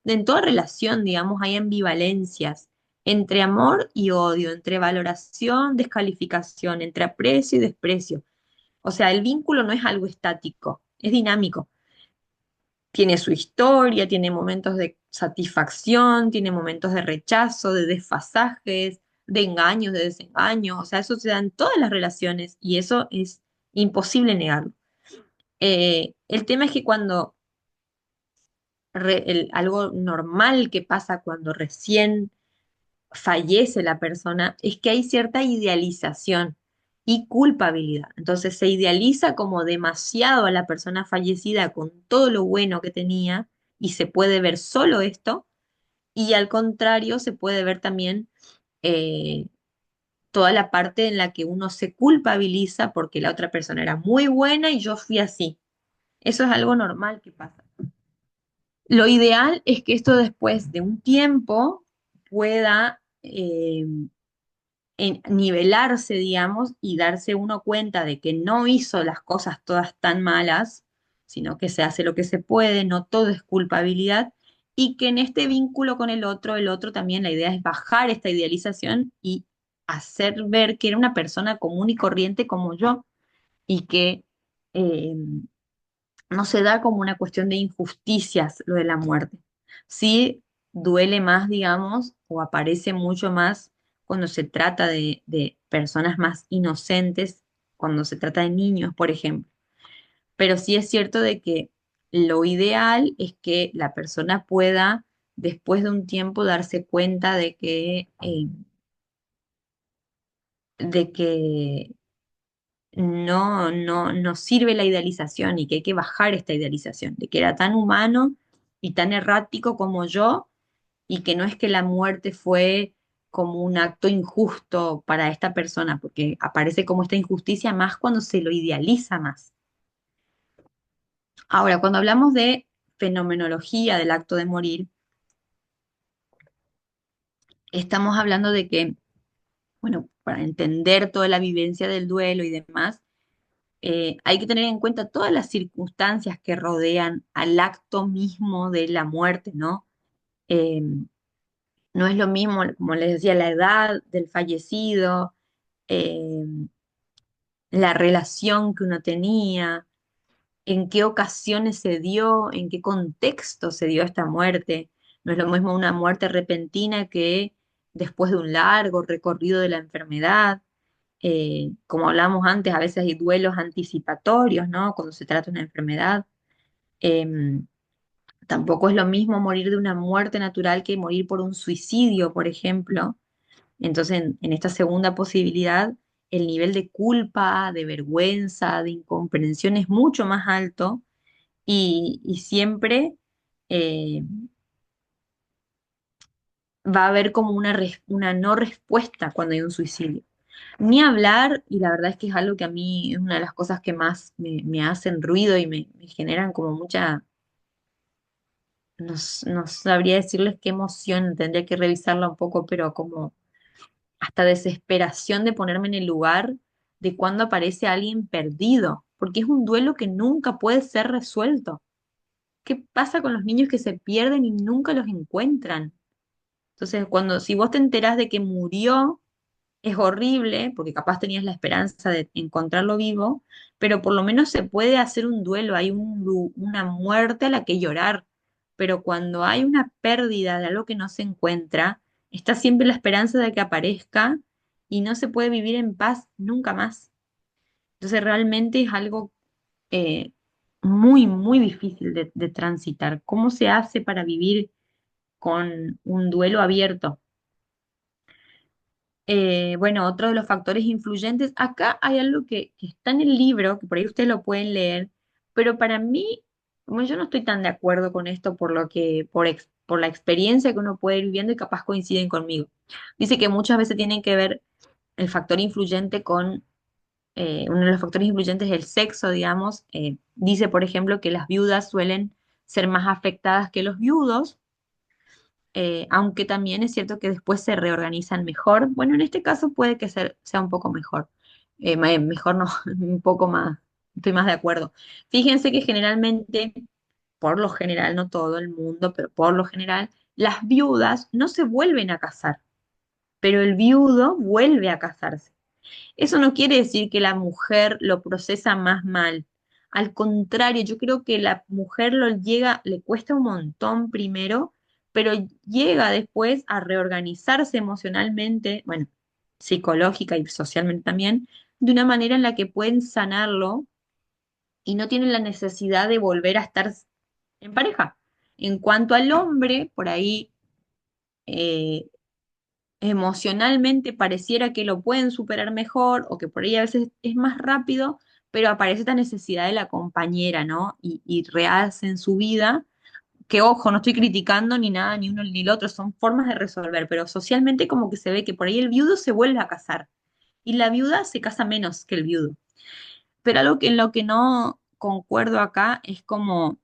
en toda relación, digamos, hay ambivalencias entre amor y odio, entre valoración, descalificación, entre aprecio y desprecio. O sea, el vínculo no es algo estático, es dinámico. Tiene su historia, tiene momentos de satisfacción, tiene momentos de rechazo, de desfasajes, de engaños, de desengaños. O sea, eso se da en todas las relaciones y eso es imposible negarlo. El tema es que cuando algo normal que pasa cuando recién fallece la persona es que hay cierta idealización y culpabilidad. Entonces se idealiza como demasiado a la persona fallecida con todo lo bueno que tenía y se puede ver solo esto y al contrario se puede ver también eh, toda la parte en la que uno se culpabiliza porque la otra persona era muy buena y yo fui así. Eso es algo normal que pasa. Lo ideal es que esto después de un tiempo pueda nivelarse, digamos, y darse uno cuenta de que no hizo las cosas todas tan malas, sino que se hace lo que se puede, no todo es culpabilidad, y que en este vínculo con el otro también la idea es bajar esta idealización y hacer ver que era una persona común y corriente como yo, y que eh, no se da como una cuestión de injusticias lo de la muerte. Sí duele más, digamos, o aparece mucho más cuando se trata de personas más inocentes, cuando se trata de niños, por ejemplo. Pero sí es cierto de que lo ideal es que la persona pueda, después de un tiempo, darse cuenta de que no sirve la idealización y que hay que bajar esta idealización, de que era tan humano y tan errático como yo y que no es que la muerte fue como un acto injusto para esta persona, porque aparece como esta injusticia más cuando se lo idealiza más. Ahora, cuando hablamos de fenomenología del acto de morir, estamos hablando de que, bueno, para entender toda la vivencia del duelo y demás, hay que tener en cuenta todas las circunstancias que rodean al acto mismo de la muerte, ¿no? Eh, no es lo mismo, como les decía, la edad del fallecido, eh, la relación que uno tenía, en qué ocasiones se dio, en qué contexto se dio esta muerte. No es lo mismo una muerte repentina que después de un largo recorrido de la enfermedad. Como hablábamos antes, a veces hay duelos anticipatorios, ¿no? Cuando se trata de una enfermedad. Em, Tampoco es lo mismo morir de una muerte natural que morir por un suicidio, por ejemplo. Entonces, en esta segunda posibilidad, el nivel de culpa, de vergüenza, de incomprensión es mucho más alto y siempre eh, va a haber como una no respuesta cuando hay un suicidio. Ni hablar, y la verdad es que es algo que a mí es una de las cosas que más me hacen ruido y me generan como mucha, no sabría decirles qué emoción, tendría que revisarla un poco, pero como hasta desesperación de ponerme en el lugar de cuando aparece alguien perdido, porque es un duelo que nunca puede ser resuelto. ¿Qué pasa con los niños que se pierden y nunca los encuentran? Entonces, si vos te enterás de que murió, es horrible, porque capaz tenías la esperanza de encontrarlo vivo, pero por lo menos se puede hacer un duelo, hay una muerte a la que llorar. Pero cuando hay una pérdida de algo que no se encuentra, está siempre la esperanza de que aparezca y no se puede vivir en paz nunca más. Entonces realmente es algo eh, muy, muy difícil de transitar. ¿Cómo se hace para vivir con un duelo abierto? Bueno, otro de los factores influyentes, acá hay algo que está en el libro, que por ahí ustedes lo pueden leer, pero para mí, como yo no estoy tan de acuerdo con esto por lo que, por la experiencia que uno puede ir viviendo y capaz coinciden conmigo. Dice que muchas veces tienen que ver el factor influyente con uno de los factores influyentes es el sexo, digamos. Dice, por ejemplo, que las viudas suelen ser más afectadas que los viudos, aunque también es cierto que después se reorganizan mejor. Bueno, en este caso puede que sea un poco mejor. Mejor no, un poco más, estoy más de acuerdo. Fíjense que generalmente, por lo general, no todo el mundo, pero por lo general, las viudas no se vuelven a casar, pero el viudo vuelve a casarse. Eso no quiere decir que la mujer lo procesa más mal. Al contrario, yo creo que la mujer le cuesta un montón primero, pero llega después a reorganizarse emocionalmente, bueno, psicológica y socialmente también, de una manera en la que pueden sanarlo y no tienen la necesidad de volver a estar en pareja. En cuanto al hombre, por ahí eh, emocionalmente pareciera que lo pueden superar mejor o que por ahí a veces es más rápido, pero aparece esta necesidad de la compañera, ¿no? Y rehacen su vida, que ojo, no estoy criticando ni nada, ni uno ni el otro, son formas de resolver, pero socialmente como que se ve que por ahí el viudo se vuelve a casar y la viuda se casa menos que el viudo. Pero algo que en lo que no concuerdo acá es como,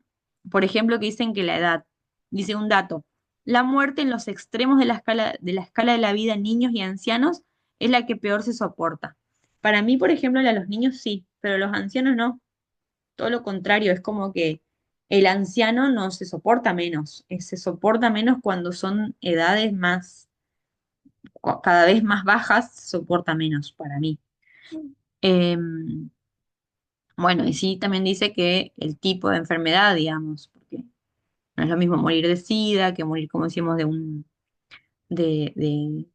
por ejemplo, que dicen que la edad, dice un dato, la muerte en los extremos de la escala de la vida en niños y ancianos es la que peor se soporta. Para mí, por ejemplo, la de los niños sí, pero los ancianos no. Todo lo contrario, es como que el anciano no se soporta menos, se soporta menos cuando son edades más, cada vez más bajas, se soporta menos para mí. Em, Bueno, y sí también dice que el tipo de enfermedad, digamos, porque no es lo mismo morir de SIDA que morir, como decimos, de, de,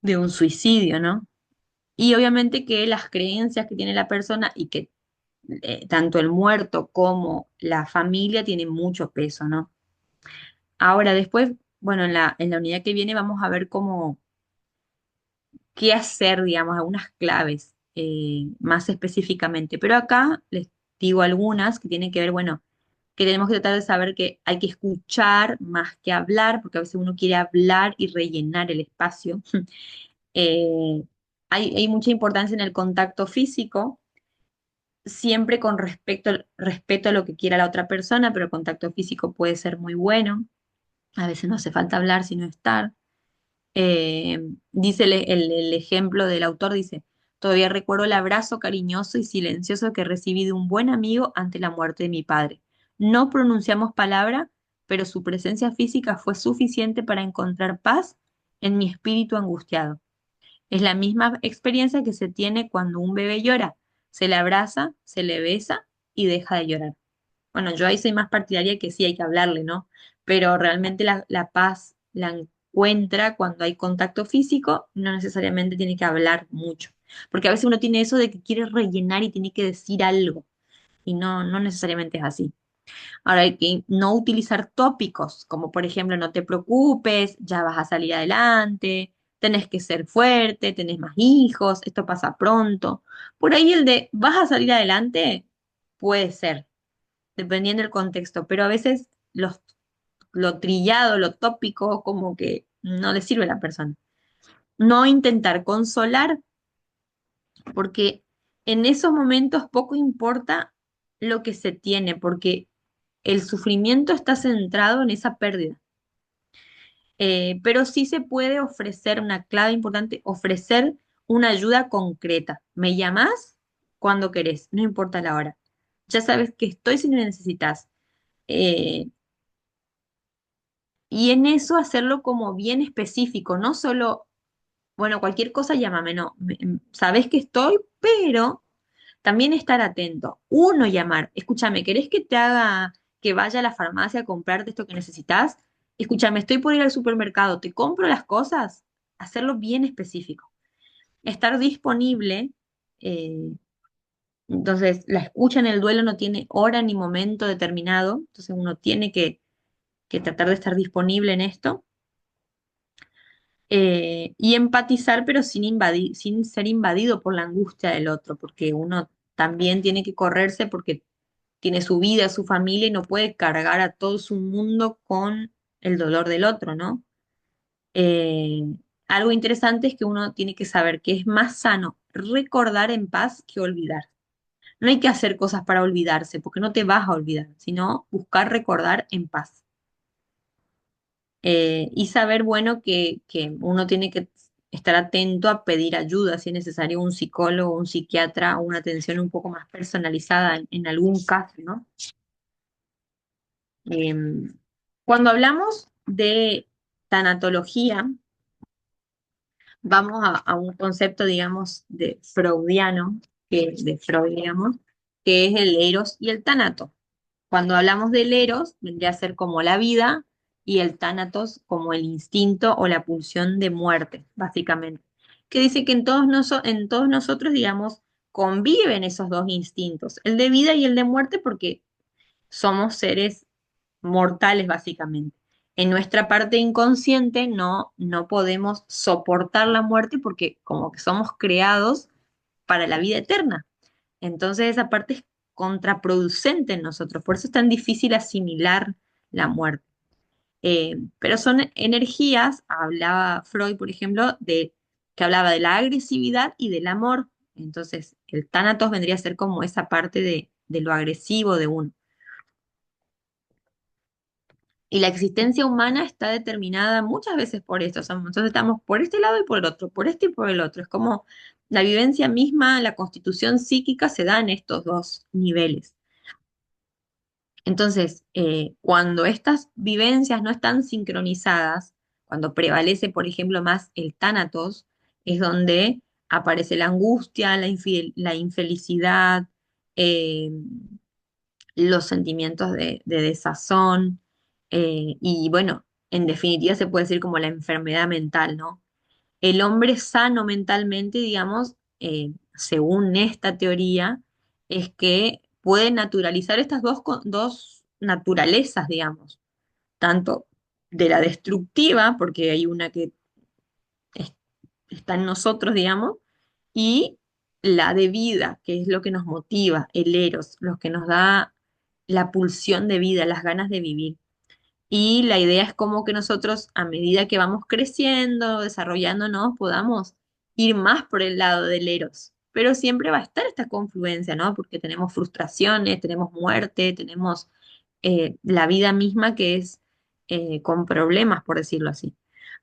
de un suicidio, ¿no? Y obviamente que las creencias que tiene la persona y que tanto el muerto como la familia tienen mucho peso, ¿no? Ahora, después, bueno, en la unidad que viene vamos a ver qué hacer, digamos, algunas claves más específicamente. Pero acá les digo algunas que tienen que ver, bueno, que tenemos que tratar de saber que hay que escuchar más que hablar, porque a veces uno quiere hablar y rellenar el espacio. Eh, hay mucha importancia en el contacto físico, siempre con respeto a lo que quiera la otra persona, pero el contacto físico puede ser muy bueno. A veces no hace falta hablar, sino estar. Dice el ejemplo del autor, dice, todavía recuerdo el abrazo cariñoso y silencioso que recibí de un buen amigo ante la muerte de mi padre. No pronunciamos palabra, pero su presencia física fue suficiente para encontrar paz en mi espíritu angustiado. Es la misma experiencia que se tiene cuando un bebé llora. Se le abraza, se le besa y deja de llorar. Bueno, yo ahí soy más partidaria que sí hay que hablarle, ¿no? Pero realmente la paz la encuentra cuando hay contacto físico, no necesariamente tiene que hablar mucho. Porque a veces uno tiene eso de que quiere rellenar y tiene que decir algo, y no, no necesariamente es así. Ahora hay que no utilizar tópicos, como por ejemplo, no te preocupes, ya vas a salir adelante, tenés que ser fuerte, tenés más hijos, esto pasa pronto. Por ahí el de vas a salir adelante puede ser dependiendo del contexto, pero a veces lo trillado, lo tópico, como que no le sirve a la persona. No intentar consolar, porque en esos momentos poco importa lo que se tiene, porque el sufrimiento está centrado en esa pérdida. Pero sí se puede ofrecer una clave importante, ofrecer una ayuda concreta. Me llamas cuando querés, no importa la hora. Ya sabes que estoy si me necesitas. Eh, Y en eso hacerlo como bien específico, no solo, bueno, cualquier cosa llámame, no, sabes que estoy, pero también estar atento. Uno, llamar, escúchame, ¿querés que te haga, que vaya a la farmacia a comprarte esto que necesitas? Escúchame, estoy por ir al supermercado, ¿te compro las cosas? Hacerlo bien específico. Estar disponible, eh, entonces la escucha en el duelo no tiene hora ni momento determinado, entonces uno tiene que tratar de estar disponible en esto y empatizar, pero sin ser invadido por la angustia del otro, porque uno también tiene que correrse porque tiene su vida, su familia y no puede cargar a todo su mundo con el dolor del otro, ¿no? Eh, Algo interesante es que uno tiene que saber que es más sano recordar en paz que olvidar. No hay que hacer cosas para olvidarse, porque no te vas a olvidar, sino buscar recordar en paz. Y saber, bueno, que uno tiene que estar atento a pedir ayuda, si es necesario un psicólogo, un psiquiatra, o una atención un poco más personalizada en algún caso, ¿no? Em, Cuando hablamos de tanatología, vamos a un concepto, digamos, de freudiano, de Freud, digamos, que es el eros y el tánato. Cuando hablamos del eros, vendría a ser como la vida y el tánatos como el instinto o la pulsión de muerte, básicamente. Que dice que en todos nosotros, digamos, conviven esos dos instintos, el de vida y el de muerte, porque somos seres mortales, básicamente. En nuestra parte inconsciente no podemos soportar la muerte porque como que somos creados para la vida eterna. Entonces esa parte es contraproducente en nosotros, por eso es tan difícil asimilar la muerte. Pero son energías, hablaba Freud, por ejemplo, que hablaba de la agresividad y del amor. Entonces el tánatos vendría a ser como esa parte de lo agresivo de uno. Y la existencia humana está determinada muchas veces por esto. Entonces estamos por este lado y por el otro, por este y por el otro. Es como la vivencia misma, la constitución psíquica se da en estos dos niveles. Entonces, cuando estas vivencias no están sincronizadas, cuando prevalece, por ejemplo, más el tánatos, es donde aparece la angustia, la infelicidad, eh, los sentimientos de desazón, y bueno, en definitiva se puede decir como la enfermedad mental, ¿no? El hombre sano mentalmente, digamos, según esta teoría, es que puede naturalizar estas dos naturalezas, digamos, tanto de la destructiva, porque hay una que es- está en nosotros, digamos, y la de vida, que es lo que nos motiva, el eros, lo que nos da la pulsión de vida, las ganas de vivir. Y la idea es como que nosotros, a medida que vamos creciendo, desarrollándonos, podamos ir más por el lado del eros. Pero siempre va a estar esta confluencia, ¿no? Porque tenemos frustraciones, tenemos muerte, tenemos la vida misma que es con problemas, por decirlo así.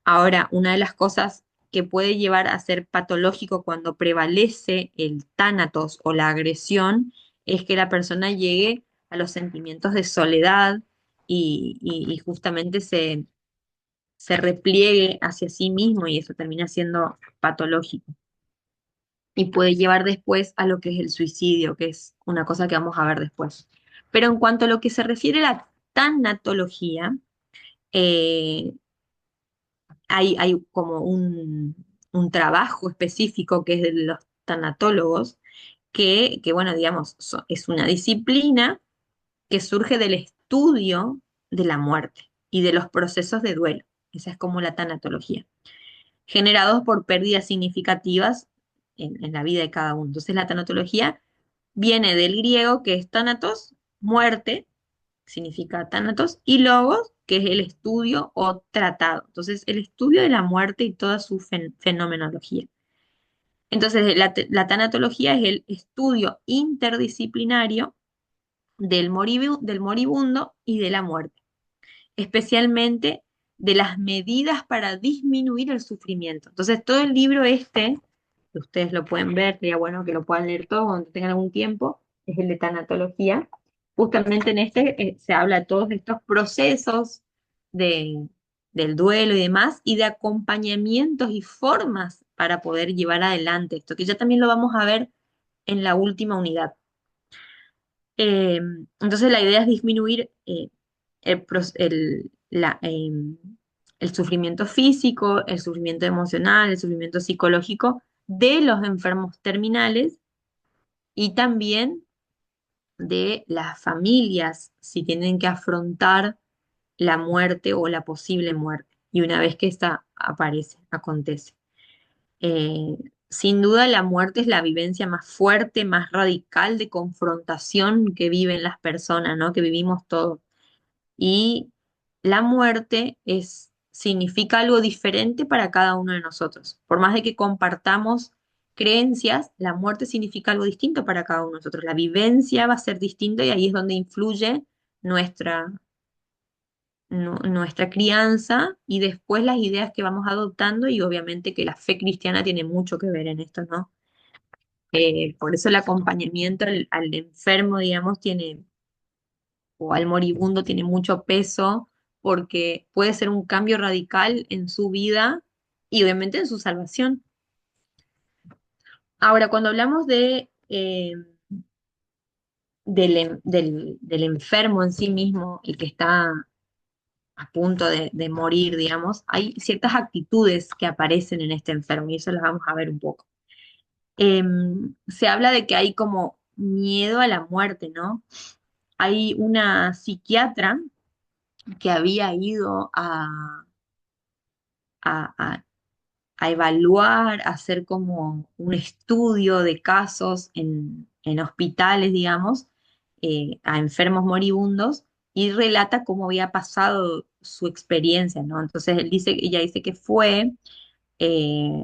Ahora, una de las cosas que puede llevar a ser patológico cuando prevalece el tánatos o la agresión es que la persona llegue a los sentimientos de soledad y justamente se repliegue hacia sí mismo y eso termina siendo patológico. Y puede llevar después a lo que es el suicidio, que es una cosa que vamos a ver después. Pero en cuanto a lo que se refiere a la tanatología, eh, hay como un trabajo específico que es de los tanatólogos, que bueno, digamos, es una disciplina que surge del estudio de la muerte y de los procesos de duelo. Esa es como la tanatología, generados por pérdidas significativas en la vida de cada uno. Entonces la tanatología viene del griego que es thanatos, muerte, significa thanatos, y logos, que es el estudio o tratado. Entonces el estudio de la muerte y toda su fenomenología. Entonces la tanatología es el estudio interdisciplinario del moribundo y de la muerte, especialmente de las medidas para disminuir el sufrimiento. Entonces, todo el libro este, que ustedes lo pueden ver, sería bueno que lo puedan leer todo cuando tengan algún tiempo, es el de tanatología. Justamente en este se habla de todos estos procesos de, del duelo y demás, y de acompañamientos y formas para poder llevar adelante esto, que ya también lo vamos a ver en la última unidad. Eh, entonces la idea es disminuir el sufrimiento físico, el sufrimiento emocional, el sufrimiento psicológico de los enfermos terminales y también de las familias si tienen que afrontar la muerte o la posible muerte. Y una vez que esta aparece, acontece. Eh, Sin duda la muerte es la vivencia más fuerte, más radical de confrontación que viven las personas, ¿no? Que vivimos todos. Y la muerte significa algo diferente para cada uno de nosotros. Por más de que compartamos creencias, la muerte significa algo distinto para cada uno de nosotros. La vivencia va a ser distinta y ahí es donde influye nuestra, nuestra crianza y después las ideas que vamos adoptando y obviamente que la fe cristiana tiene mucho que ver en esto, ¿no? Por eso el acompañamiento al enfermo, digamos, tiene, o al moribundo tiene mucho peso porque puede ser un cambio radical en su vida y obviamente en su salvación. Ahora, cuando hablamos del enfermo en sí mismo, el que está a punto de morir, digamos, hay ciertas actitudes que aparecen en este enfermo y eso las vamos a ver un poco. Se habla de que hay como miedo a la muerte, ¿no? Hay una psiquiatra que había ido a, a- a evaluar, a hacer como un estudio de casos en hospitales, digamos, a enfermos moribundos y relata cómo había pasado su experiencia, ¿no? Entonces ella dice que fue eh,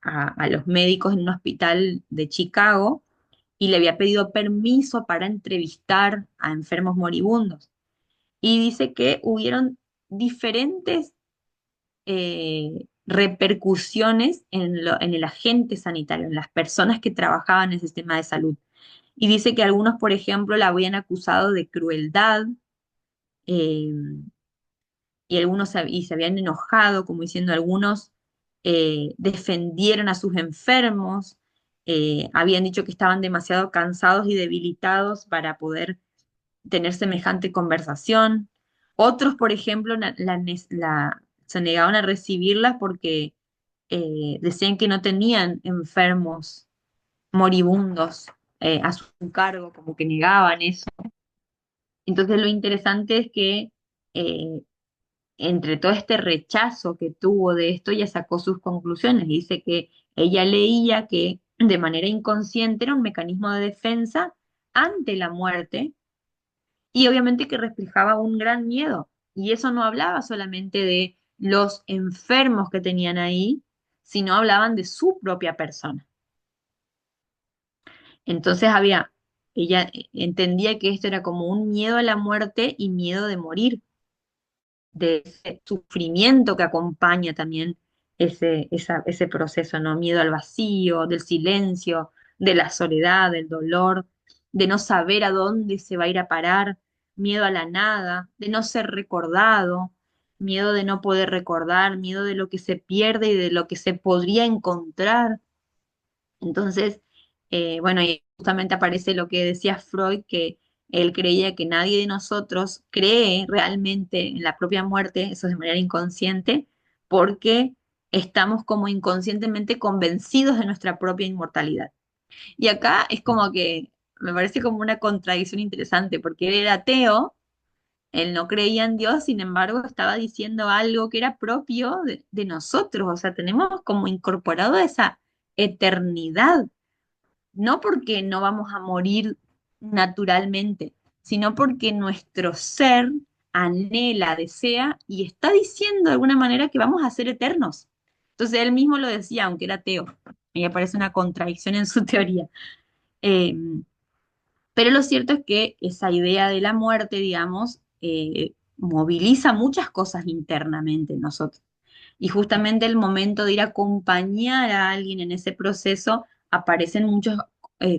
a los médicos en un hospital de Chicago y le había pedido permiso para entrevistar a enfermos moribundos. Y dice que hubieron diferentes repercusiones en el agente sanitario, en las personas que trabajaban en el sistema de salud. Y dice que algunos, por ejemplo, la habían acusado de crueldad eh, y algunos y se habían enojado, como diciendo algunos defendieron a sus enfermos, habían dicho que estaban demasiado cansados y debilitados para poder tener semejante conversación. Otros, por ejemplo, se negaban a recibirla porque decían que no tenían enfermos moribundos a su cargo, como que negaban eso. Entonces lo interesante es que eh, entre todo este rechazo que tuvo de esto, ella sacó sus conclusiones. Dice que ella leía que de manera inconsciente era un mecanismo de defensa ante la muerte y obviamente que reflejaba un gran miedo. Y eso no hablaba solamente de los enfermos que tenían ahí, sino hablaban de su propia persona. Entonces ella entendía que esto era como un miedo a la muerte y miedo de morir, de ese sufrimiento que acompaña también ese proceso, ¿no? Miedo al vacío, del silencio, de la soledad, del dolor, de no saber a dónde se va a ir a parar, miedo a la nada, de no ser recordado, miedo de no poder recordar, miedo de lo que se pierde y de lo que se podría encontrar. Entonces, bueno, y justamente aparece lo que decía Freud, que él creía que nadie de nosotros cree realmente en la propia muerte, eso es de manera inconsciente, porque estamos como inconscientemente convencidos de nuestra propia inmortalidad. Y acá es como que me parece como una contradicción interesante, porque él era ateo, él no creía en Dios, sin embargo, estaba diciendo algo que era propio de nosotros, o sea, tenemos como incorporado esa eternidad no porque no vamos a morir naturalmente, sino porque nuestro ser anhela, desea y está diciendo de alguna manera que vamos a ser eternos. Entonces él mismo lo decía, aunque era ateo. Y me parece una contradicción en su teoría. Eh, pero lo cierto es que esa idea de la muerte, digamos, moviliza muchas cosas internamente en nosotros. Y justamente el momento de ir a acompañar a alguien en ese proceso, aparecen muchos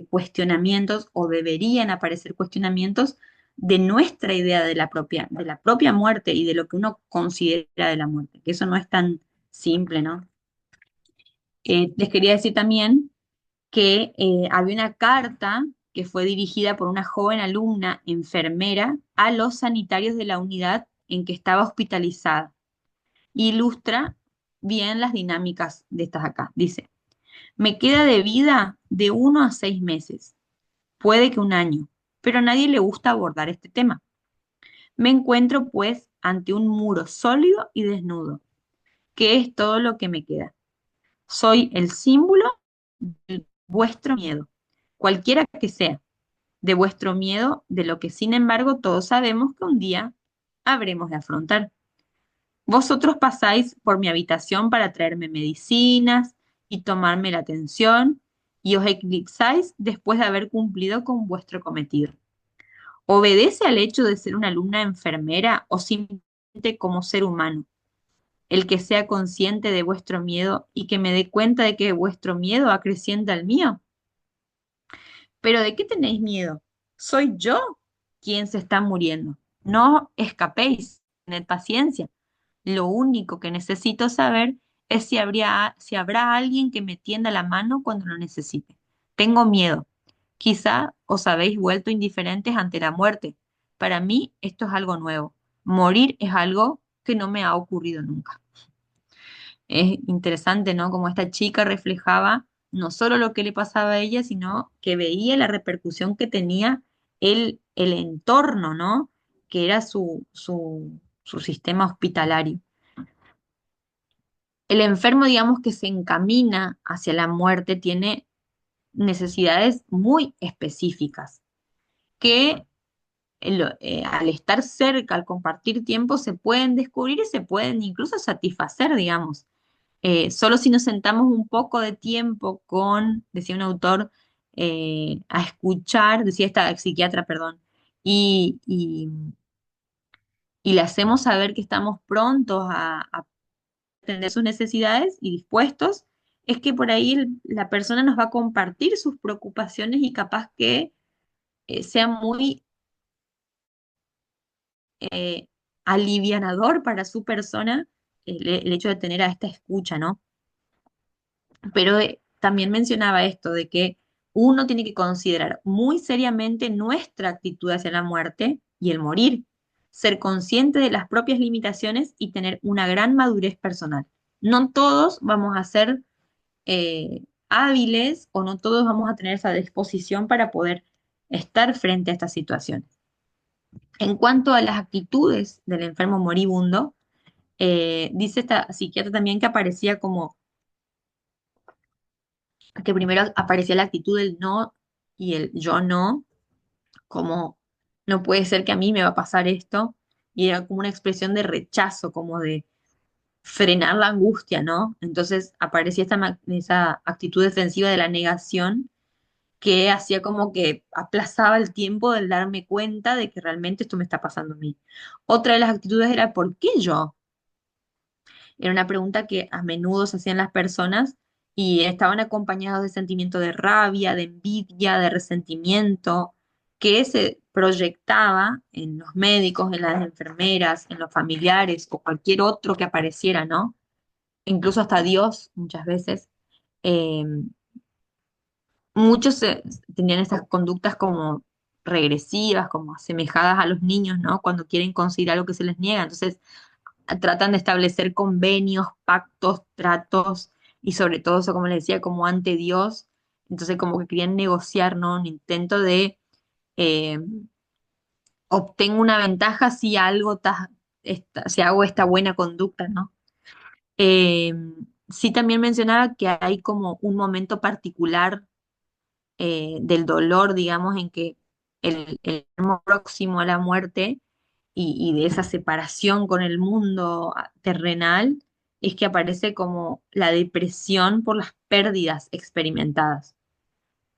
cuestionamientos o deberían aparecer cuestionamientos de nuestra idea de la propia muerte y de lo que uno considera de la muerte, que eso no es tan simple, ¿no? Les quería decir también que había una carta que fue dirigida por una joven alumna enfermera a los sanitarios de la unidad en que estaba hospitalizada. Ilustra bien las dinámicas de estas acá. Dice, me queda de vida de 1 a 6 meses, puede que un año, pero a nadie le gusta abordar este tema. Me encuentro pues ante un muro sólido y desnudo, que es todo lo que me queda. Soy el símbolo de vuestro miedo, cualquiera que sea, de vuestro miedo, de lo que sin embargo todos sabemos que un día habremos de afrontar. Vosotros pasáis por mi habitación para traerme medicinas y tomarme la atención, y os eclipsáis después de haber cumplido con vuestro cometido. ¿Obedece al hecho de ser una alumna enfermera o simplemente como ser humano? El que sea consciente de vuestro miedo y que me dé cuenta de que vuestro miedo acrecienta el mío. ¿Pero de qué tenéis miedo? Soy yo quien se está muriendo. No escapéis, tened paciencia. Lo único que necesito saber es si habrá alguien que me tienda la mano cuando lo necesite. Tengo miedo. Quizá os habéis vuelto indiferentes ante la muerte. Para mí esto es algo nuevo. Morir es algo que no me ha ocurrido nunca. Es interesante, ¿no? Como esta chica reflejaba no solo lo que le pasaba a ella, sino que veía la repercusión que tenía el entorno, ¿no? Que era su sistema hospitalario. El enfermo, digamos, que se encamina hacia la muerte, tiene necesidades muy específicas que al estar cerca, al compartir tiempo, se pueden descubrir y se pueden incluso satisfacer, digamos. Solo si nos sentamos un poco de tiempo con, decía un autor, a escuchar, decía esta psiquiatra, perdón, y, y, y le hacemos saber que estamos prontos a atender sus necesidades y dispuestos, es que por ahí la persona nos va a compartir sus preocupaciones y capaz que sea muy eh, alivianador para su persona el hecho de tener a esta escucha, ¿no? Pero también mencionaba esto de que uno tiene que considerar muy seriamente nuestra actitud hacia la muerte y el morir, ser consciente de las propias limitaciones y tener una gran madurez personal. No todos vamos a ser hábiles o no todos vamos a tener esa disposición para poder estar frente a estas situaciones. En cuanto a las actitudes del enfermo moribundo, dice esta psiquiatra también que aparecía como que primero aparecía la actitud del no y el yo no, como no puede ser que a mí me va a pasar esto, y era como una expresión de rechazo, como de frenar la angustia, ¿no? Entonces aparecía esa actitud defensiva de la negación que hacía como que aplazaba el tiempo del darme cuenta de que realmente esto me está pasando a mí. Otra de las actitudes era ¿por qué yo? Era una pregunta que a menudo se hacían las personas y estaban acompañados de sentimiento de rabia, de envidia, de resentimiento, que se proyectaba en los médicos, en las enfermeras, en los familiares o cualquier otro que apareciera, ¿no? Incluso hasta Dios muchas veces. Eh, muchos tenían esas conductas como regresivas, como asemejadas a los niños, ¿no? Cuando quieren conseguir algo que se les niega. Entonces, tratan de establecer convenios, pactos, tratos y sobre todo eso, como les decía, como ante Dios. Entonces como que querían negociar, ¿no? Un intento de eh, obtengo una ventaja si algo si hago esta buena conducta, ¿no? Eh, sí también mencionaba que hay como un momento particular del dolor, digamos, en que el enfermo próximo a la muerte y de esa separación con el mundo terrenal es que aparece como la depresión por las pérdidas experimentadas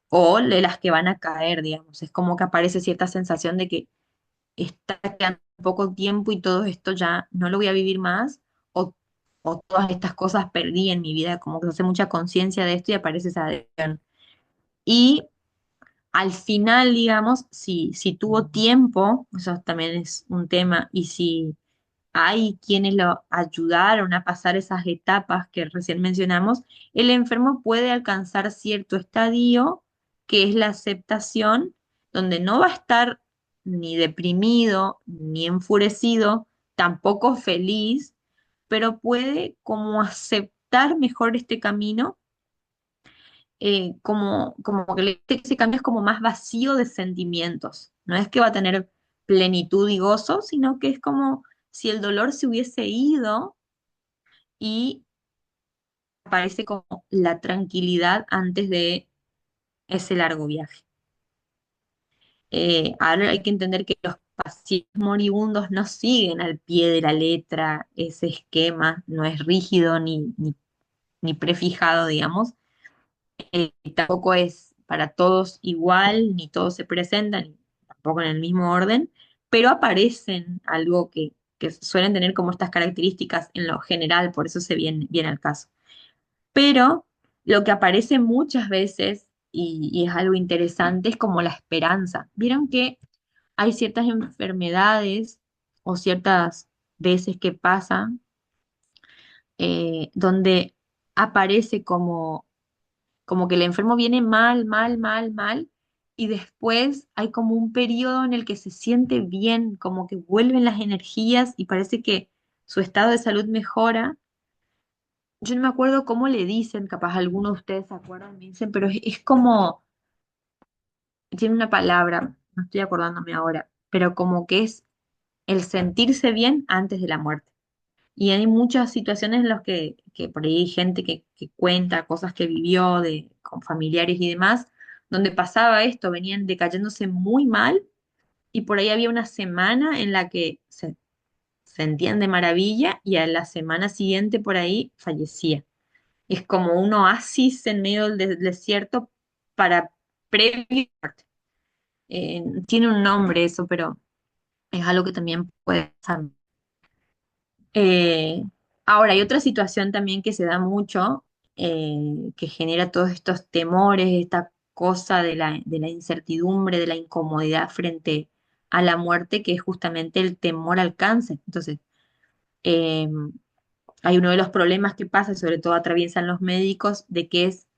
o de las que van a caer, digamos. Es como que aparece cierta sensación de que está quedando poco tiempo y todo esto ya no lo voy a vivir más o todas estas cosas perdí en mi vida, como que se hace mucha conciencia de esto y aparece esa depresión. Y al final, digamos, si tuvo tiempo, eso también es un tema, y si hay quienes lo ayudaron a pasar esas etapas que recién mencionamos, el enfermo puede alcanzar cierto estadio, que es la aceptación, donde no va a estar ni deprimido, ni enfurecido, tampoco feliz, pero puede como aceptar mejor este camino, como que ese cambio es como más vacío de sentimientos. No es que va a tener plenitud y gozo, sino que es como si el dolor se hubiese ido y aparece como la tranquilidad antes de ese largo viaje. Ahora hay que entender que los pacientes moribundos no siguen al pie de la letra ese esquema, no es rígido ni prefijado, digamos, Tampoco es para todos igual, ni todos se presentan, tampoco en el mismo orden, pero aparecen algo que suelen tener como estas características en lo general, por eso se viene al caso. Pero lo que aparece muchas veces, y es algo interesante, es como la esperanza. Vieron que hay ciertas enfermedades o ciertas veces que pasan donde aparece como que el enfermo viene mal, mal, mal, mal, y después hay como un periodo en el que se siente bien, como que vuelven las energías y parece que su estado de salud mejora. Yo no me acuerdo cómo le dicen, capaz algunos de ustedes se acuerdan, me dicen, pero es como, tiene una palabra, no estoy acordándome ahora, pero como que es el sentirse bien antes de la muerte. Y hay muchas situaciones en las que por ahí hay gente que cuenta cosas que vivió con familiares y demás, donde pasaba esto, venían decayéndose muy mal y por ahí había una semana en la que se sentían de maravilla y a la semana siguiente por ahí fallecía. Es como un oasis en medio del desierto para previo. Tiene un nombre eso, pero es algo que también puede pasar. Eh, Ahora, hay otra situación también que se da mucho, que genera todos estos temores, esta cosa de la incertidumbre, de la incomodidad frente a la muerte, que es justamente el temor al cáncer. Entonces, eh, hay uno de los problemas que pasa, y sobre todo atraviesan los médicos, de que es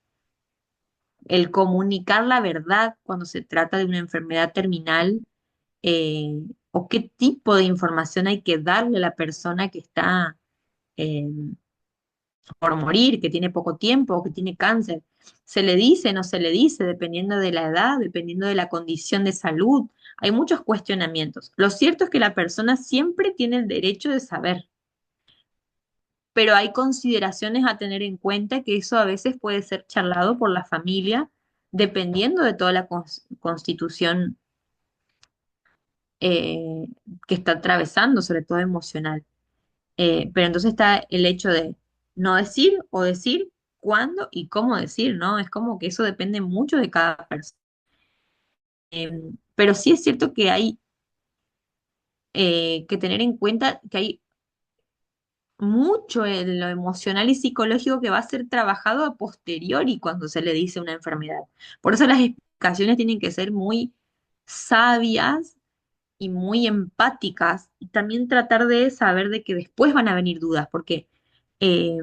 el comunicar la verdad cuando se trata de una enfermedad terminal, o qué tipo de información hay que darle a la persona que está eh, por morir, que tiene poco tiempo, que tiene cáncer. Se le dice, no se le dice, dependiendo de la edad, dependiendo de la condición de salud. Hay muchos cuestionamientos. Lo cierto es que la persona siempre tiene el derecho de saber, pero hay consideraciones a tener en cuenta que eso a veces puede ser charlado por la familia, dependiendo de toda la constitución eh, que está atravesando, sobre todo emocional. Pero entonces está el hecho de no decir o decir cuándo y cómo decir, ¿no? Es como que eso depende mucho de cada persona. Pero sí es cierto que hay que tener en cuenta que hay mucho en lo emocional y psicológico que va a ser trabajado a posteriori cuando se le dice una enfermedad. Por eso las explicaciones tienen que ser muy sabias y muy empáticas y también tratar de saber de que después van a venir dudas, porque eh,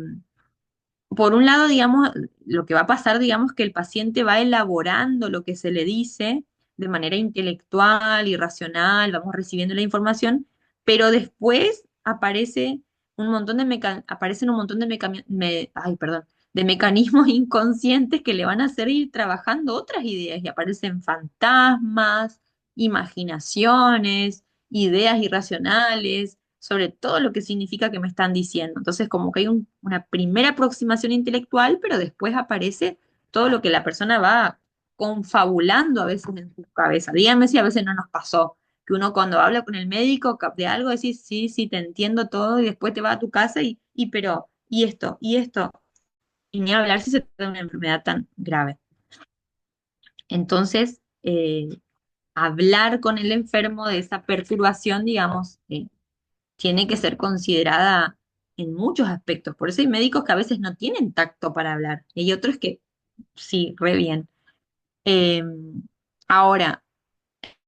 por un lado, digamos, lo que va a pasar, digamos, que el paciente va elaborando lo que se le dice de manera intelectual y racional, vamos recibiendo la información, pero después aparecen un montón ay, perdón, de mecanismos inconscientes que le van a hacer ir trabajando otras ideas y aparecen fantasmas, imaginaciones, ideas irracionales sobre todo lo que significa que me están diciendo. Entonces, como que hay una primera aproximación intelectual, pero después aparece todo lo que la persona va confabulando a veces en su cabeza. Díganme si a veces no nos pasó, que uno cuando habla con el médico de algo decís, sí, sí, te entiendo todo, y después te vas a tu casa pero, y esto, y ni hablar si se trata de una enfermedad tan grave. Entonces, hablar con el enfermo de esa perturbación, digamos, tiene que ser considerada en muchos aspectos. Por eso hay médicos que a veces no tienen tacto para hablar y hay otros que sí, re bien. Eh, Ahora,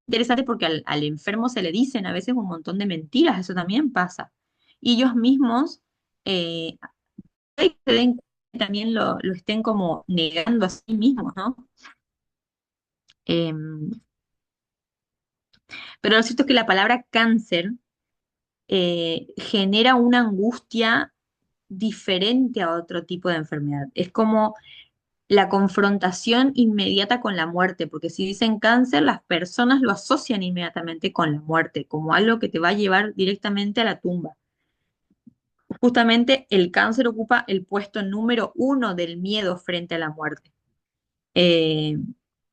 interesante porque al enfermo se le dicen a veces un montón de mentiras, eso también pasa. Y ellos mismos eh, puede que se den cuenta que también lo estén como negando a sí mismos, ¿no? Eh, pero lo cierto es que la palabra cáncer genera una angustia diferente a otro tipo de enfermedad. Es como la confrontación inmediata con la muerte, porque si dicen cáncer, las personas lo asocian inmediatamente con la muerte, como algo que te va a llevar directamente a la tumba. Justamente el cáncer ocupa el puesto número uno del miedo frente a la muerte. Eh,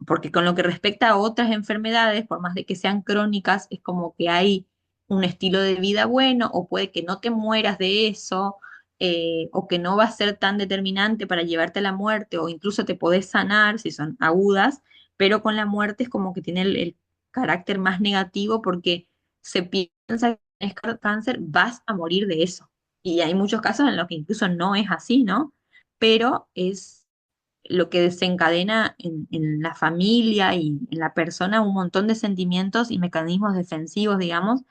Porque con lo que respecta a otras enfermedades, por más de que sean crónicas, es como que hay un estilo de vida bueno o puede que no te mueras de eso, o que no va a ser tan determinante para llevarte a la muerte, o incluso te podés sanar si son agudas, pero con la muerte es como que tiene el carácter más negativo porque se piensa que tienes cáncer, vas a morir de eso. Y hay muchos casos en los que incluso no es así, ¿no? Pero es lo que desencadena en la familia y en la persona un montón de sentimientos y mecanismos defensivos, digamos,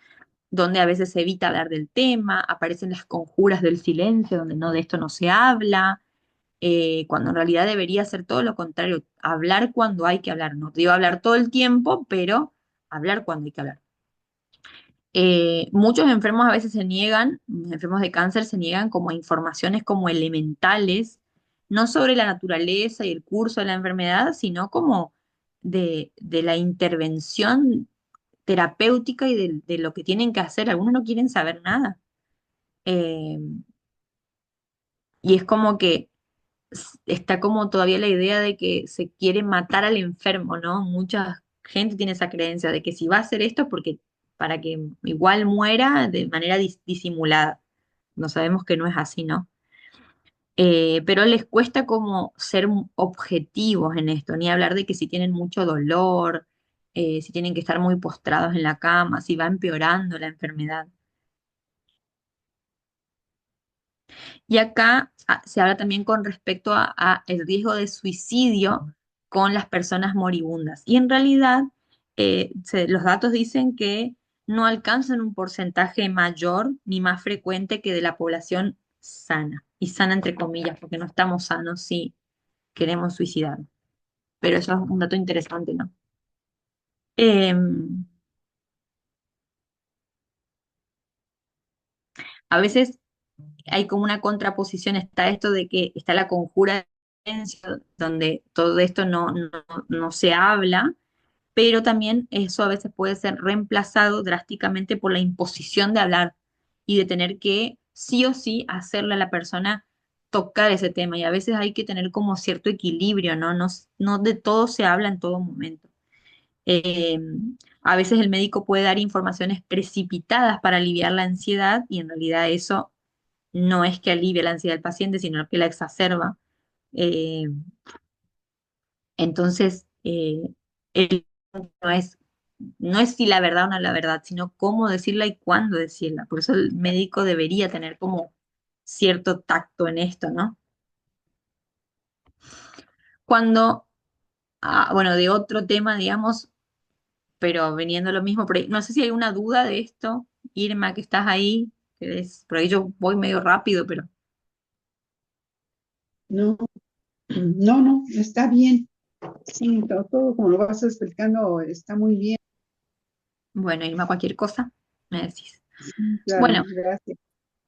donde a veces se evita hablar del tema, aparecen las conjuras del silencio, donde no, de esto no se habla, cuando en realidad debería ser todo lo contrario, hablar cuando hay que hablar. No te digo hablar todo el tiempo, pero hablar cuando hay que hablar. Muchos enfermos a veces se niegan, enfermos de cáncer se niegan como a informaciones como elementales, no sobre la naturaleza y el curso de la enfermedad, sino como de la intervención terapéutica y de lo que tienen que hacer. Algunos no quieren saber nada. Eh, y es como que está como todavía la idea de que se quiere matar al enfermo, ¿no? Mucha gente tiene esa creencia de que si va a hacer esto es porque para que igual muera de manera disimulada. No sabemos que no es así, ¿no? Pero les cuesta como ser objetivos en esto, ni hablar de que si tienen mucho dolor, si tienen que estar muy postrados en la cama, si va empeorando la enfermedad. Y acá se habla también con respecto a el riesgo de suicidio con las personas moribundas. Y en realidad, los datos dicen que no alcanzan un porcentaje mayor ni más frecuente que de la población sana. Y sana entre comillas, porque no estamos sanos si queremos suicidar. Pero eso es un dato interesante, ¿no? Em, a veces hay como una contraposición, está esto de que está la conjura de silencio, donde todo esto no se habla, pero también eso a veces puede ser reemplazado drásticamente por la imposición de hablar y de tener que sí o sí hacerle a la persona tocar ese tema. Y a veces hay que tener como cierto equilibrio, ¿no? No, no de todo se habla en todo momento. Eh, a veces el médico puede dar informaciones precipitadas para aliviar la ansiedad y en realidad eso no es que alivie la ansiedad del paciente, sino que la exacerba. Eh, entonces, el punto no es si la verdad o no la verdad, sino cómo decirla y cuándo decirla. Por eso el médico debería tener como cierto tacto en esto, ¿no? Cuando, bueno, de otro tema, digamos, pero veniendo a lo mismo, no sé si hay una duda de esto, Irma, que estás ahí, por ahí yo voy medio rápido, pero No, no, no, está bien. Sí, todo como lo vas explicando está muy bien. bueno, Irma, cualquier cosa, me decís. Sí, claro, Bueno, gracias.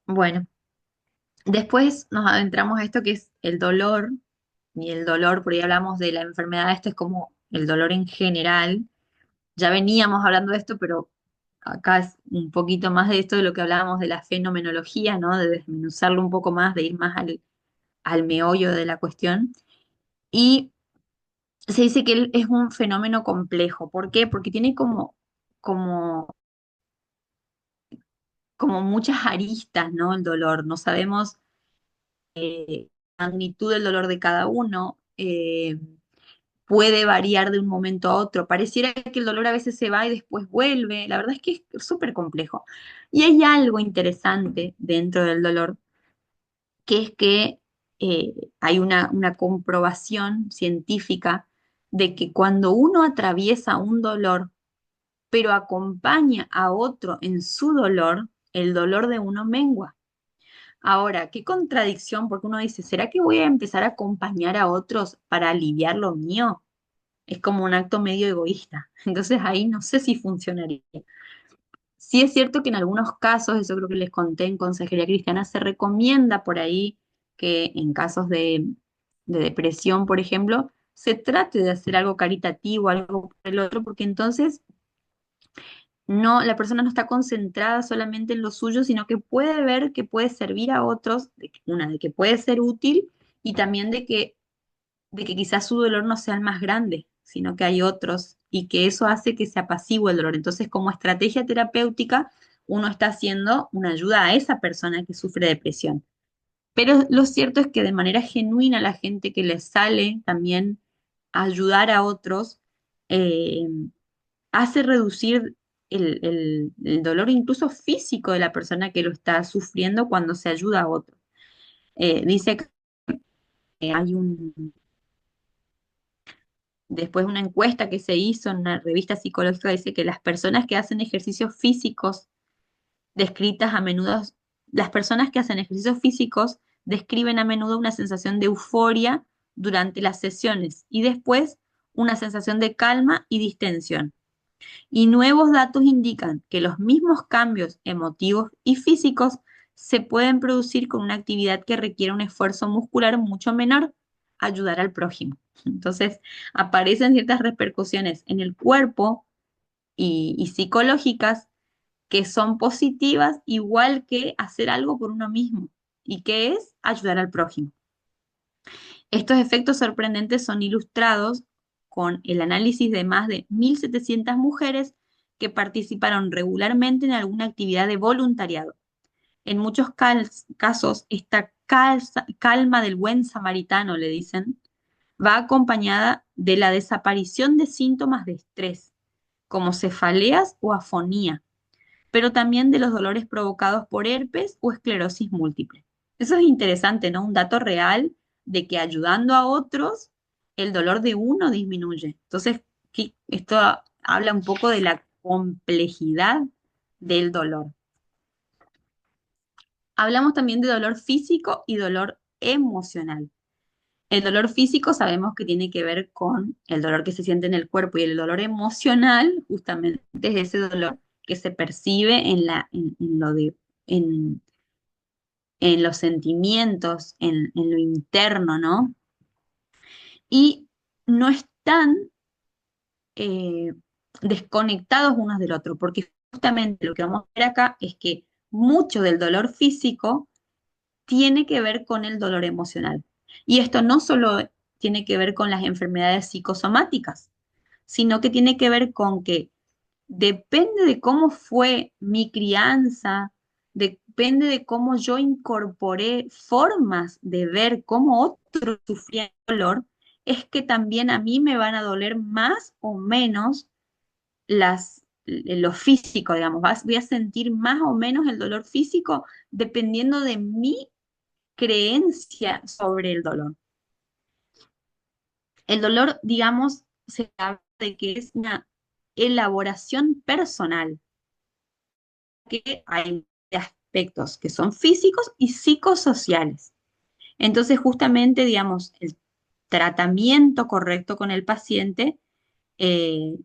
bueno. Después nos adentramos a esto que es el dolor, y el dolor, por ahí hablamos de la enfermedad, esto es como el dolor en general. Ya veníamos hablando de esto, pero acá es un poquito más de esto de lo que hablábamos de la fenomenología, ¿no? De desmenuzarlo un poco más, de ir más al meollo de la cuestión. Y se dice que él es un fenómeno complejo. ¿Por qué? Porque tiene como, como muchas aristas, ¿no? El dolor. No sabemos la magnitud del dolor de cada uno. Puede variar de un momento a otro. Pareciera que el dolor a veces se va y después vuelve. La verdad es que es súper complejo. Y hay algo interesante dentro del dolor, que es que hay una comprobación científica de que cuando uno atraviesa un dolor, pero acompaña a otro en su dolor, el dolor de uno mengua. Ahora, qué contradicción, porque uno dice, ¿será que voy a empezar a acompañar a otros para aliviar lo mío? Es como un acto medio egoísta. Entonces ahí no sé si funcionaría. Sí es cierto que en algunos casos, eso creo que les conté en Consejería Cristiana, se recomienda por ahí que en casos de depresión, por ejemplo, se trate de hacer algo caritativo, algo por el otro, porque entonces no, la persona no está concentrada solamente en lo suyo, sino que puede ver que puede servir a otros, de que puede ser útil y también de que quizás su dolor no sea el más grande, sino que hay otros y que eso hace que se apacigüe el dolor. Entonces, como estrategia terapéutica, uno está haciendo una ayuda a esa persona que sufre depresión. Pero lo cierto es que de manera genuina la gente que le sale también ayudar a otros, eh, hace reducir el dolor incluso físico de la persona que lo está sufriendo cuando se ayuda a otro. Dice que hay después una encuesta que se hizo en una revista psicológica, dice que las personas que hacen ejercicios físicos descritas a menudo, las personas que hacen ejercicios físicos describen a menudo una sensación de euforia durante las sesiones y después una sensación de calma y distensión. Y nuevos datos indican que los mismos cambios emotivos y físicos se pueden producir con una actividad que requiere un esfuerzo muscular mucho menor, ayudar al prójimo. Entonces, aparecen ciertas repercusiones en el cuerpo y psicológicas que son positivas, igual que hacer algo por uno mismo, y que es ayudar al prójimo. Estos efectos sorprendentes son ilustrados con el análisis de más de 1.700 mujeres que participaron regularmente en alguna actividad de voluntariado. En muchos casos, esta calma del buen samaritano, le dicen, va acompañada de la desaparición de síntomas de estrés, como cefaleas o afonía, pero también de los dolores provocados por herpes o esclerosis múltiple. Eso es interesante, ¿no? Un dato real de que ayudando a otros, el dolor de uno disminuye. Entonces, esto habla un poco de la complejidad del dolor. Hablamos también de dolor físico y dolor emocional. El dolor físico sabemos que tiene que ver con el dolor que se siente en el cuerpo y el dolor emocional justamente es ese dolor que se percibe en, en los sentimientos, en lo interno, ¿no? Y no están eh, desconectados unos del otro, porque justamente lo que vamos a ver acá es que mucho del dolor físico tiene que ver con el dolor emocional. Y esto no solo tiene que ver con las enfermedades psicosomáticas, sino que tiene que ver con que depende de cómo fue mi crianza, depende de cómo yo incorporé formas de ver cómo otros sufrían dolor, es que también a mí me van a doler más o menos lo físico, digamos. Voy a sentir más o menos el dolor físico dependiendo de mi creencia sobre el dolor. El dolor, digamos, se habla de que es una elaboración personal, que hay aspectos que son físicos y psicosociales. Entonces, justamente, digamos, el tratamiento correcto con el paciente eh,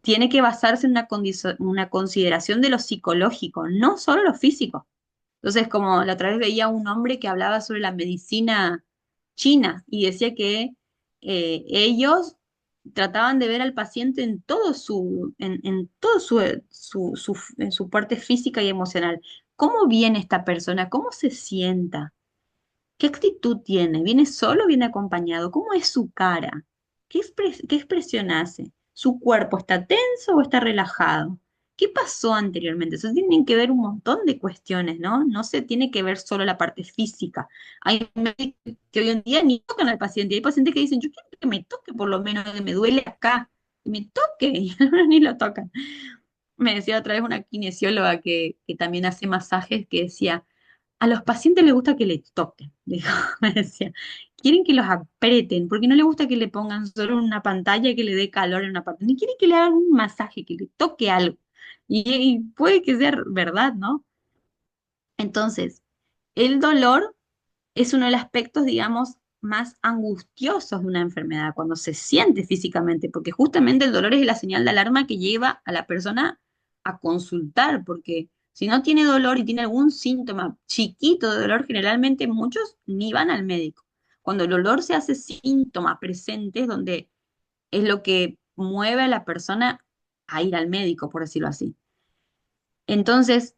tiene que basarse en una consideración de lo psicológico, no solo lo físico. Entonces, como la otra vez veía un hombre que hablaba sobre la medicina china y decía que ellos trataban de ver al paciente en todo en todo en su parte física y emocional. ¿Cómo viene esta persona? ¿Cómo se sienta? ¿Qué actitud tiene? ¿Viene solo o viene acompañado? ¿Cómo es su cara? ¿Qué expresión hace? ¿Su cuerpo está tenso o está relajado? ¿Qué pasó anteriormente? Eso tienen que ver un montón de cuestiones, ¿no? No se tiene que ver solo la parte física. Hay médicos que hoy en día ni tocan al paciente. Hay pacientes que dicen, yo quiero que me toque por lo menos, que me duele acá, que me toque, y ni lo tocan. Me decía otra vez una kinesióloga que también hace masajes que decía, a los pacientes les gusta que le toquen, dijo, me decía. Quieren que los aprieten, porque no les gusta que le pongan solo una pantalla que le dé calor en una parte. Ni quieren que le hagan un masaje, que le toque algo. Y puede que sea verdad, ¿no? Entonces, el dolor es uno de los aspectos, digamos, más angustiosos de una enfermedad, cuando se siente físicamente, porque justamente el dolor es la señal de alarma que lleva a la persona a consultar, porque si no tiene dolor y tiene algún síntoma chiquito de dolor, generalmente muchos ni van al médico. Cuando el dolor se hace síntoma presente, es donde es lo que mueve a la persona a ir al médico, por decirlo así. Entonces,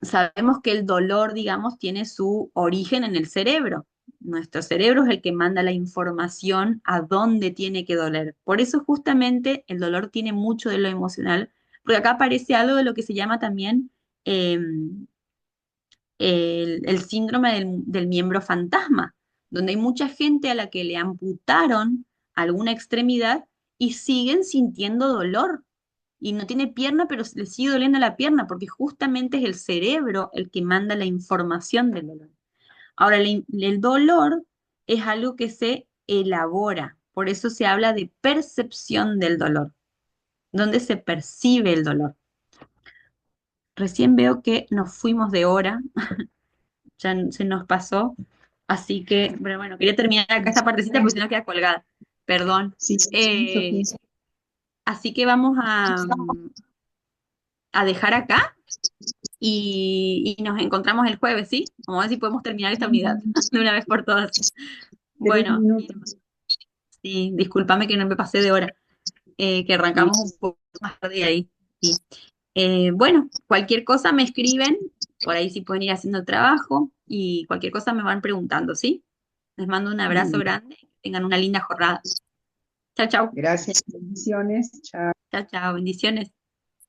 sabemos que el dolor, digamos, tiene su origen en el cerebro. Nuestro cerebro es el que manda la información a dónde tiene que doler. Por eso justamente el dolor tiene mucho de lo emocional, porque acá aparece algo de lo que se llama también el síndrome del miembro fantasma, donde hay mucha gente a la que le amputaron alguna extremidad y siguen sintiendo dolor. Y no tiene pierna, pero le sigue doliendo la pierna, porque justamente es el cerebro el que manda la información del dolor. Ahora, el dolor es algo que se elabora, por eso se habla de percepción del dolor, donde se percibe el dolor. Recién veo que nos fuimos de hora, ya se nos pasó, así que, pero bueno, quería terminar acá esta partecita porque si no queda colgada. Perdón. Sí, sí, Sofía. Así que vamos a dejar acá y nos encontramos el jueves, ¿sí? Vamos a ver si podemos terminar esta unidad de una vez por todas. 3 Bueno, minutos. sí, discúlpame que no me pasé de hora, que Sí, arrancamos un poco más tarde ahí. Sí. Bueno, cualquier cosa me escriben, por ahí sí pueden ir haciendo el trabajo y cualquier cosa me van preguntando, ¿sí? Les mando un muy abrazo bien. grande, que tengan una linda jornada. Chao, chao. Gracias. Bendiciones. Chao. Chao, chao. Bendiciones.